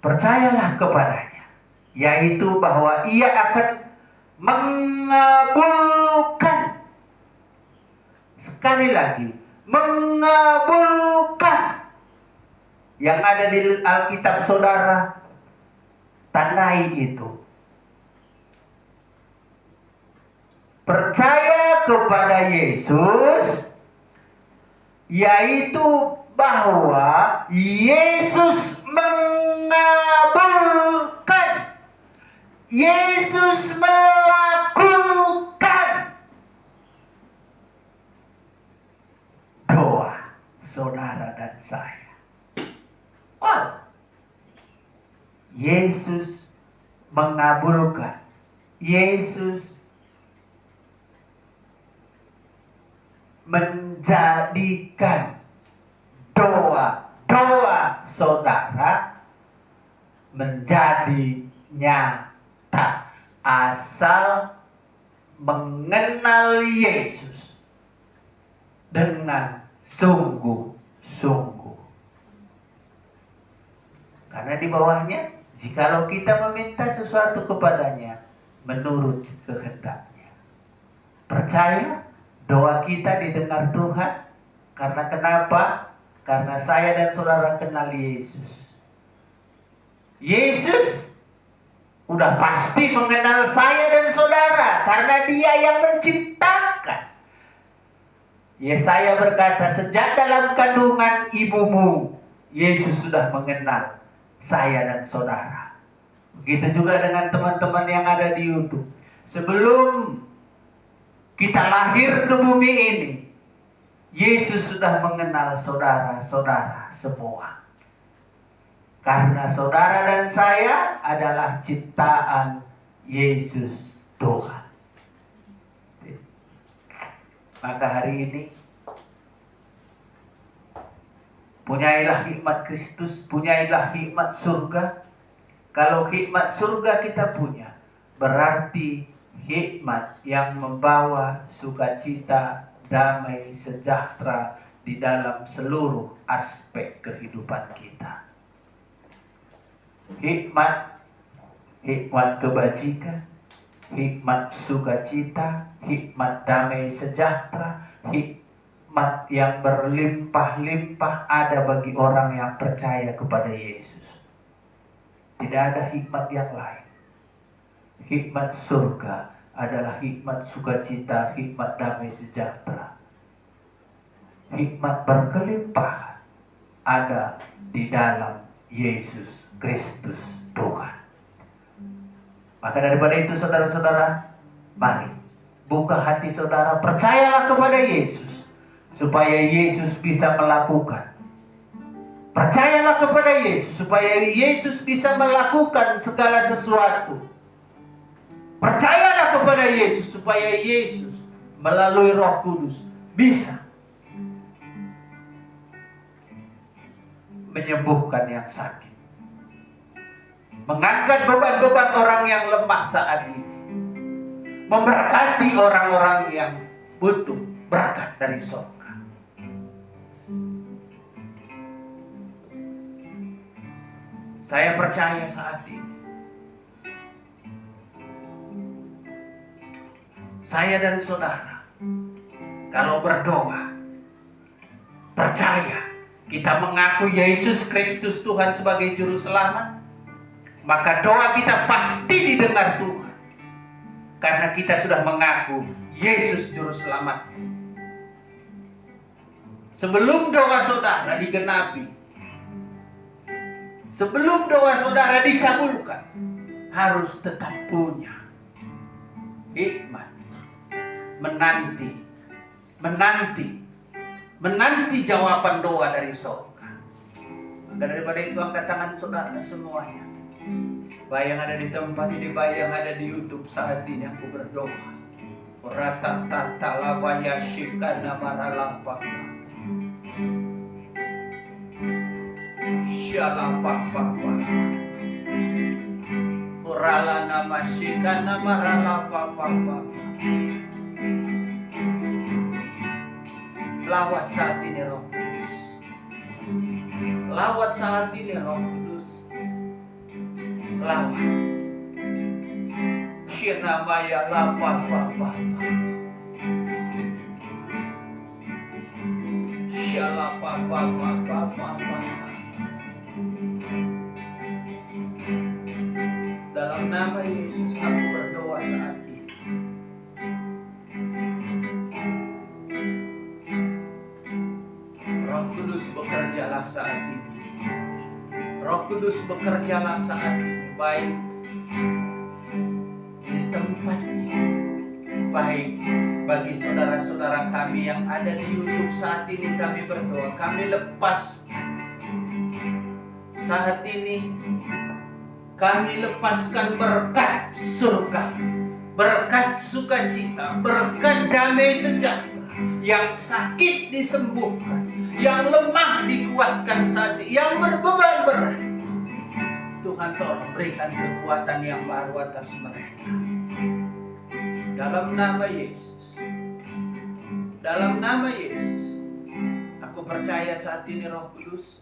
percayalah kepadanya, yaitu bahwa Ia akan mengabulkan, sekali lagi, mengabulkan yang ada di Alkitab saudara, tandai itu. Percaya kepada Yesus, yaitu bahwa Yesus mengabulkan, Yesus melakukan doa saudara dan saya. Wow. Yesus mengabulkan, Yesus menjadikan doa saudara menjadi nyata asal mengenal Yesus dengan sungguh-sungguh. Karena di bawahnya, jikalau kita meminta sesuatu kepadanya menurut kehendaknya. Percaya doa kita didengar Tuhan. Karena kenapa? Karena saya dan saudara kenal Yesus. Yesus udah pasti mengenal saya dan saudara karena Dia yang menciptakan. Yesaya berkata, sejak dalam kandungan ibumu Yesus sudah mengenal saya dan saudara. Begitu juga dengan teman-teman yang ada di YouTube. Sebelum kita lahir ke bumi ini, Yesus sudah mengenal saudara-saudara semua. Karena saudara dan saya adalah ciptaan Yesus Tuhan. Maka hari ini, punyailah hikmat Kristus, punyailah hikmat surga. Kalau hikmat surga kita punya, berarti hikmat yang membawa sukacita, damai, sejahtera di dalam seluruh aspek kehidupan kita. Hikmat kebajikan, hikmat sukacita, hikmat damai sejahtera, hikmat yang berlimpah-limpah ada bagi orang yang percaya kepada Yesus. Tidak ada hikmat yang lain. Hikmat surga adalah hikmat sukacita, hikmat damai sejahtera. Hikmat berkelimpahan ada di dalam Yesus Kristus Tuhan. Maka daripada itu saudara-saudara, mari buka hati saudara, percayalah kepada Yesus supaya Yesus bisa melakukan. Percayalah kepada Yesus supaya Yesus bisa melakukan segala sesuatu. Percayalah kepada Yesus supaya Yesus melalui Roh Kudus bisa menyembuhkan yang sakit, mengangkat beban-beban orang yang lemah saat ini, memberkati orang-orang yang butuh berkat dari surga. Saya percaya saat ini saya dan saudara kalau berdoa, percaya kita mengaku Yesus Kristus Tuhan sebagai juru selamat, maka doa kita pasti didengar Tuhan. Karena kita sudah mengaku Yesus juru selamat. Sebelum doa saudara digenapi, sebelum doa saudara dikabulkan, harus tetap punya hikmat menanti jawaban doa dari surga. Maka daripada itu angkat tangan saudara semuanya. Baik yang ada di tempat ini, baik yang ada di YouTube saat ini, aku berdoa. Rata-tata labaya shikana maralapa. Shalapapa. Urala nama shikana maralapa. Lawat saat ini Roh Kudus. Lawat saat ini Roh Kudus. Lawat. Shinamaya lapa. Shalapapa. nama Yesus aku berdoa saat ini. Roh Kudus bekerjalah saat ini. Roh Kudus bekerjalah saat ini, baik di tempat ini, baik bagi saudara-saudara kami yang ada di YouTube saat ini. Kami berdoa, kami lepas saat ini, kami lepaskan berkat surga, berkat sukacita, berkat damai sejahtera. Yang sakit disembuhkan, yang lemah dikuatkan saat ini, yang berbeban berat, Tuhan tolong berikan kekuatan yang baru atas mereka. Dalam nama Yesus, dalam nama Yesus, aku percaya saat ini Roh Kudus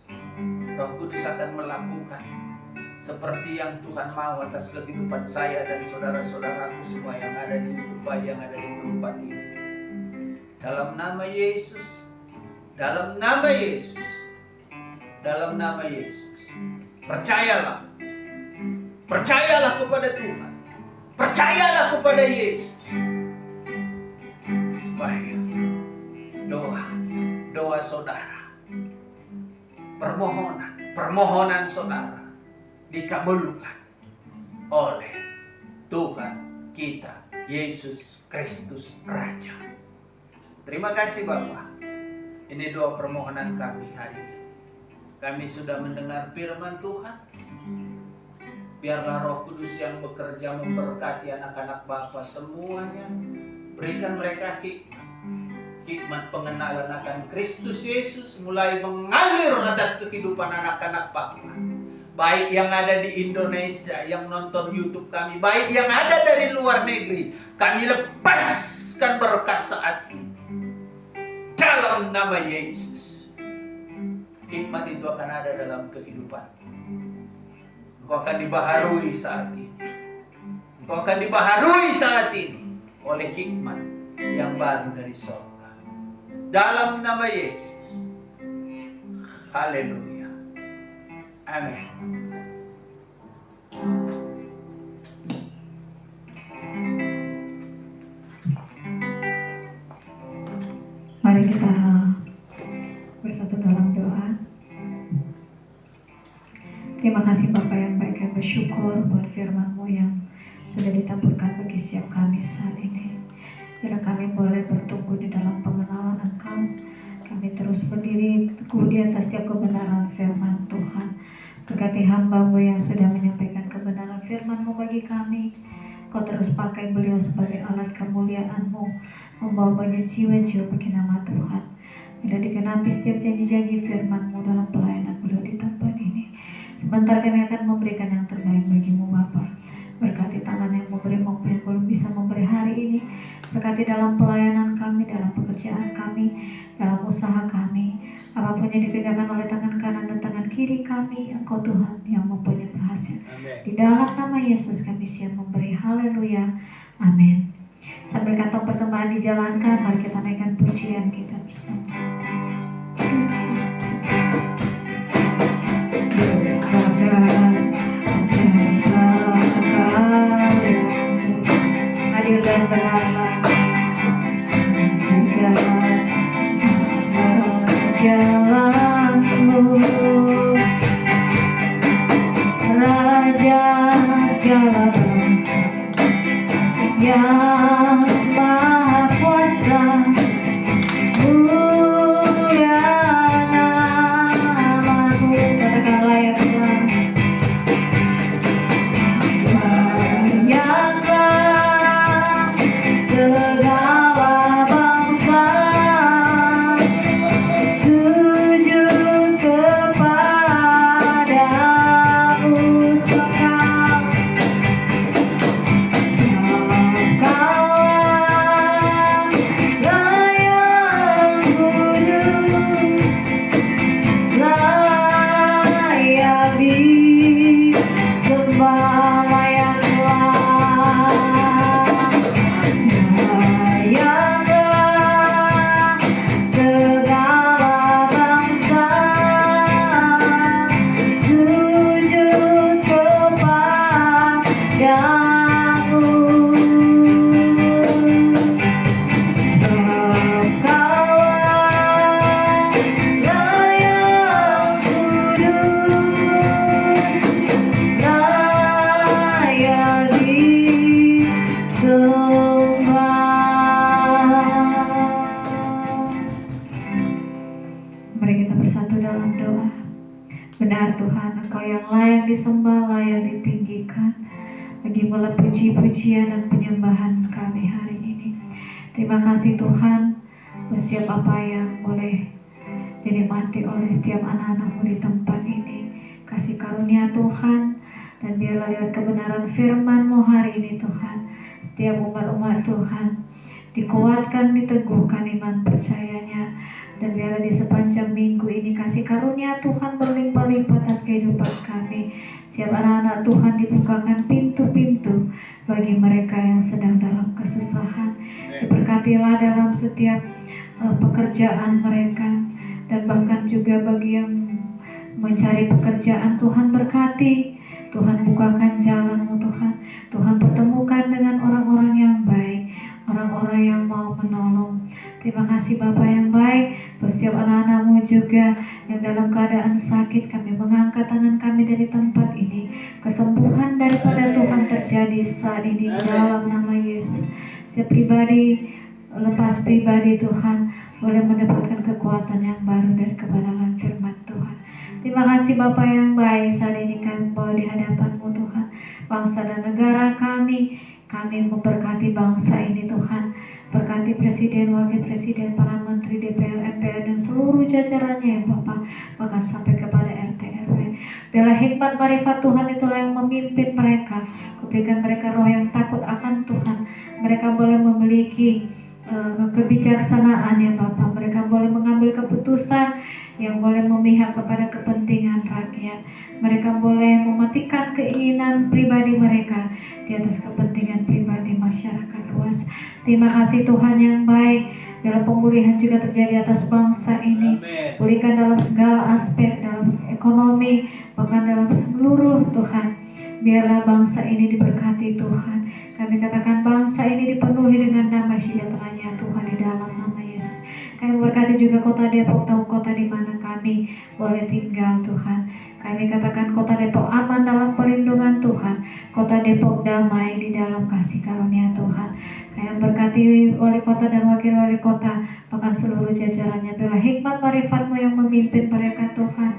akan melakukan seperti yang Tuhan mau atas kehidupan saya dan saudara-saudaraku semua yang ada di tempat yang ada di tempat ini. Dalam nama Yesus, dalam nama Yesus, dalam nama Yesus, percayalah, percayalah kepada Tuhan, percayalah kepada Yesus, supaya doa saudara, permohonan saudara dikabulkan oleh Tuhan kita Yesus Kristus Raja. Terima kasih Bapa. Ini doa permohonan kami hari ini. Kami sudah mendengar firman Tuhan. Biarlah Roh Kudus yang bekerja memberkati anak-anak Bapa semuanya. Berikan mereka hikmat pengenalan akan Kristus Yesus mulai mengalir atas kehidupan anak-anak Bapa. Baik yang ada di Indonesia, yang nonton YouTube kami, baik yang ada dari luar negeri, kami lepaskan berkat saat ini. Dalam nama Yesus, hikmat itu akan ada dalam kehidupan. Engkau akan dibaharui saat ini. Engkau akan dibaharui saat ini oleh hikmat yang baru dari surga. Dalam nama Yesus. Haleluya. Amin. Mari kita bersatu dalam doa. Terima kasih Bapa yang baik, kami bersyukur buat firman-Mu yang sudah ditaburkan bagi setiap kami saat ini. Biar kami boleh bertumbuh di dalam pengenalan Engkau. Kami terus berdiri teguh di atas setiap kebenaran firman Tuhan. Berkati hamba-Mu yang sudah menyampaikan kebenaran firman-Mu bagi kami. Kau terus pakai beliau sebagai alat kemuliaan-Mu, membawa banyak jiwa-jiwa bagi nama Tuhan. Bila dikenapi setiap janji-janji firman-Mu dalam pelayanan beliau di tempat ini. Sebentar kami akan memberikan yang terbaik bagi-Mu Bapa. Berkati tangan yang memberi maupun yang belum bisa memberi hari ini. Berkati dalam pelayanan kami, dalam pekerjaan kami, dalam usaha kami. Apapun yang dikerjakan oleh tangan kanan dan tangan kiri kami, Engkau Tuhan yang mempunyai berhasil. Di dalam nama Yesus kami siap memberi. Haleluya. Amin. Sambil kantong persembahan dijalankan, mari kita naikkan pujian kita bersama. Adil dan benar jalanmu, Raja segala bangsa yang Maha Kuasa, mulia Tuhan, Engkau yang layak disembah, layak ditinggikan. Bagimu puji-pujian dan penyembahan kami hari ini. Terima kasih Tuhan, setiap apa yang boleh dinikmati oleh setiap anak-anak-Mu di tempat ini. Kasih karunia Tuhan, dan biarlah lewat kebenaran firman-Mu hari ini Tuhan, setiap umat-umat Tuhan dikuatkan, diteguhkan iman percayanya, dan biarlah di sepanjang minggu ini kasih karunia Tuhan berlimpah-limpah atas kehidupan kami. Setiap anak-anak Tuhan dibukakan pintu-pintu bagi mereka yang sedang dalam kesusahan. Diberkatilah dalam setiap pekerjaan mereka, dan bahkan juga bagi yang mencari pekerjaan, Tuhan berkati. Tuhan bukakan jalan-Mu Tuhan. Tuhan pertemukan dengan orang-orang yang baik, orang-orang yang mau menolong. Terima kasih Bapa yang baik, buat setiap anak-anak-Mu juga yang dalam keadaan sakit, kami mengangkat tangan kami dari tempat ini. Kesembuhan daripada Tuhan terjadi saat ini dalam nama Yesus. Setiap pribadi, lepas pribadi Tuhan, boleh mendapatkan kekuatan yang baru dari kebenaran firman Tuhan. Terima kasih Bapa yang baik, saat ini kami bawa di hadapan-Mu Tuhan, bangsa dan negara kami memberkati bangsa ini Tuhan. Berkati Presiden, Wakil Presiden, para Menteri, DPR, MPR, dan seluruh jajarannya ya Bapak, bahkan sampai kepada RT RW. Biarlah hikmat marifat Tuhan itulah yang memimpin mereka. Berikan mereka roh yang takut akan Tuhan. Mereka boleh memiliki kebijaksanaan ya Bapak. Mereka boleh mengambil keputusan yang boleh memihak kepada kepentingan rakyat. Mereka boleh mematikan keinginan pribadi mereka di atas kepentingan pribadi masyarakat luas. Terima kasih Tuhan yang baik. Dalam pemulihan juga terjadi atas bangsa ini. Pulihkan dalam segala aspek, dalam ekonomi, bahkan dalam seluruh Tuhan. Biarlah bangsa ini diberkati Tuhan. Kami katakan bangsa ini dipenuhi dengan damai sejahtera-Nya Tuhan di dalam nama Yesus. Kami berkati juga kota Depok, tahu kota di mana kami boleh tinggal Tuhan. Kami katakan kota Depok aman dalam perlindungan Tuhan. Kota Depok damai di dalam kasih karunia Tuhan. Kami berkati wali kota dan wakil wali kota, bahkan seluruh jajarannya. Biarlah hikmat marifat-Mu yang memimpin mereka Tuhan.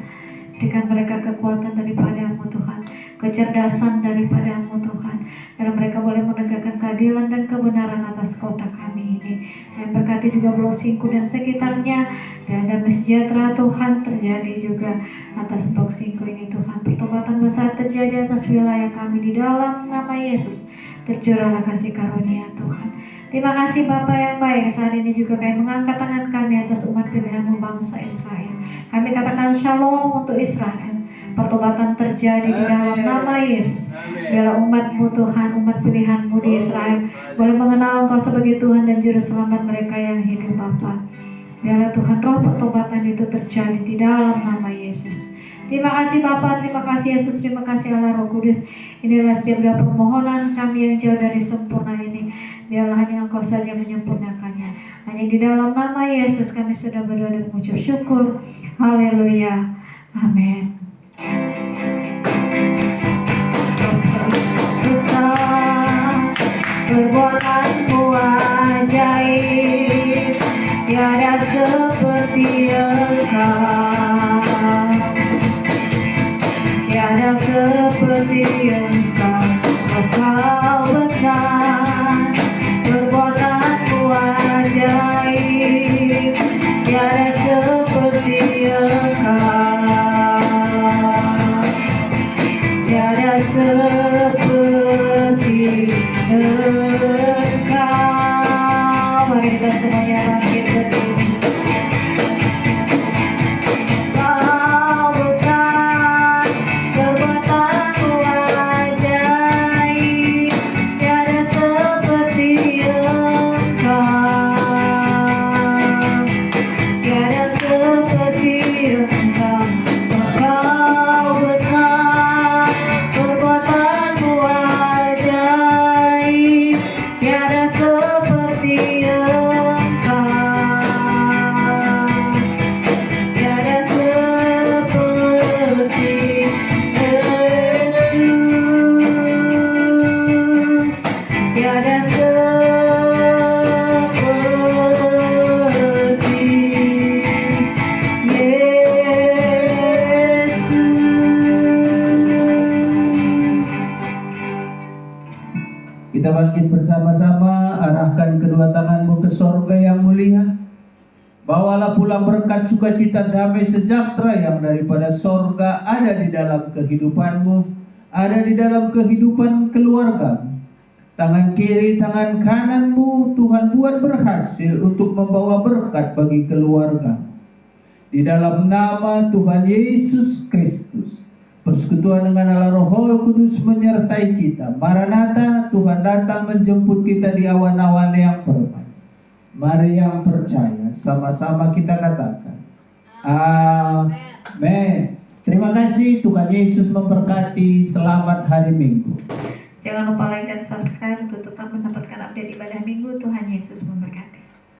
Berikan mereka kekuatan daripada-Mu Tuhan, kecerdasan daripada-Mu Tuhan, dan mereka boleh menegakkan keadilan dan kebenaran atas kota kami ini. Kami berkati juga Pulau Singku dan sekitarnya, dan damai sejahtera Tuhan terjadi juga atas Pulau Singku ini Tuhan. Pertobatan besar terjadi atas wilayah kami di dalam nama Yesus. Tercurahlah kasih karunia Tuhan. Terima kasih Bapa yang baik. Saat ini juga kami mengangkat tangan kami atas umat pilihan-Mu bangsa Israel. Kami katakan shalom untuk Israel. Pertobatan terjadi di dalam nama Yesus. Biarlah umat-Mu Tuhan, umat pilihan-Mu di Israel boleh mengenal Engkau sebagai Tuhan dan Juru Selamat mereka yang hidup Bapa. Biarlah Tuhan roh pertobatan itu terjadi di dalam nama Yesus. Terima kasih Bapa, terima kasih Yesus, terima kasih Allah Roh Kudus. Inilah setiap doa permohonan kami yang jauh dari sempurna ini. Biarlah hanya Engkau saja menyempurnakannya. Hanya di dalam nama Yesus kami sudah berdoa dan mengucap syukur. Haleluya. Amin. Besar perbuatan-Mu ajaib, tiada seperti Engkau, tiada seperti Engkau. Engkau besar, perbuatan-Mu ajaib, tiada seperti Engkau, tiada seperti Engkau. Mari kita semuanya bangkit berdiri. Engkau besar, perbuatan-Mu ajaib, Kita bangkit bersama-sama, arahkan kedua tanganmu ke sorga yang mulia. Bawalah pulang berkat sukacita damai sejahtera yang daripada sorga ada di dalam kehidupanmu, ada di dalam kehidupan keluarga. Tangan kiri, tangan kananmu Tuhan buat berhasil untuk membawa berkat bagi keluarga. Di dalam nama Tuhan Yesus Kristus, persekutuan dengan Allah Roh Kudus menyertai kita. Maranatha, Tuhan datang menjemput kita di awan-awan yang permai. Mari yang percaya, sama-sama kita katakan Amin. Terima kasih, Tuhan Yesus memberkati. Selamat hari Minggu. Jangan lupa like dan subscribe untuk tetap mendapatkan update ibadah minggu. Tuhan Yesus memberkati.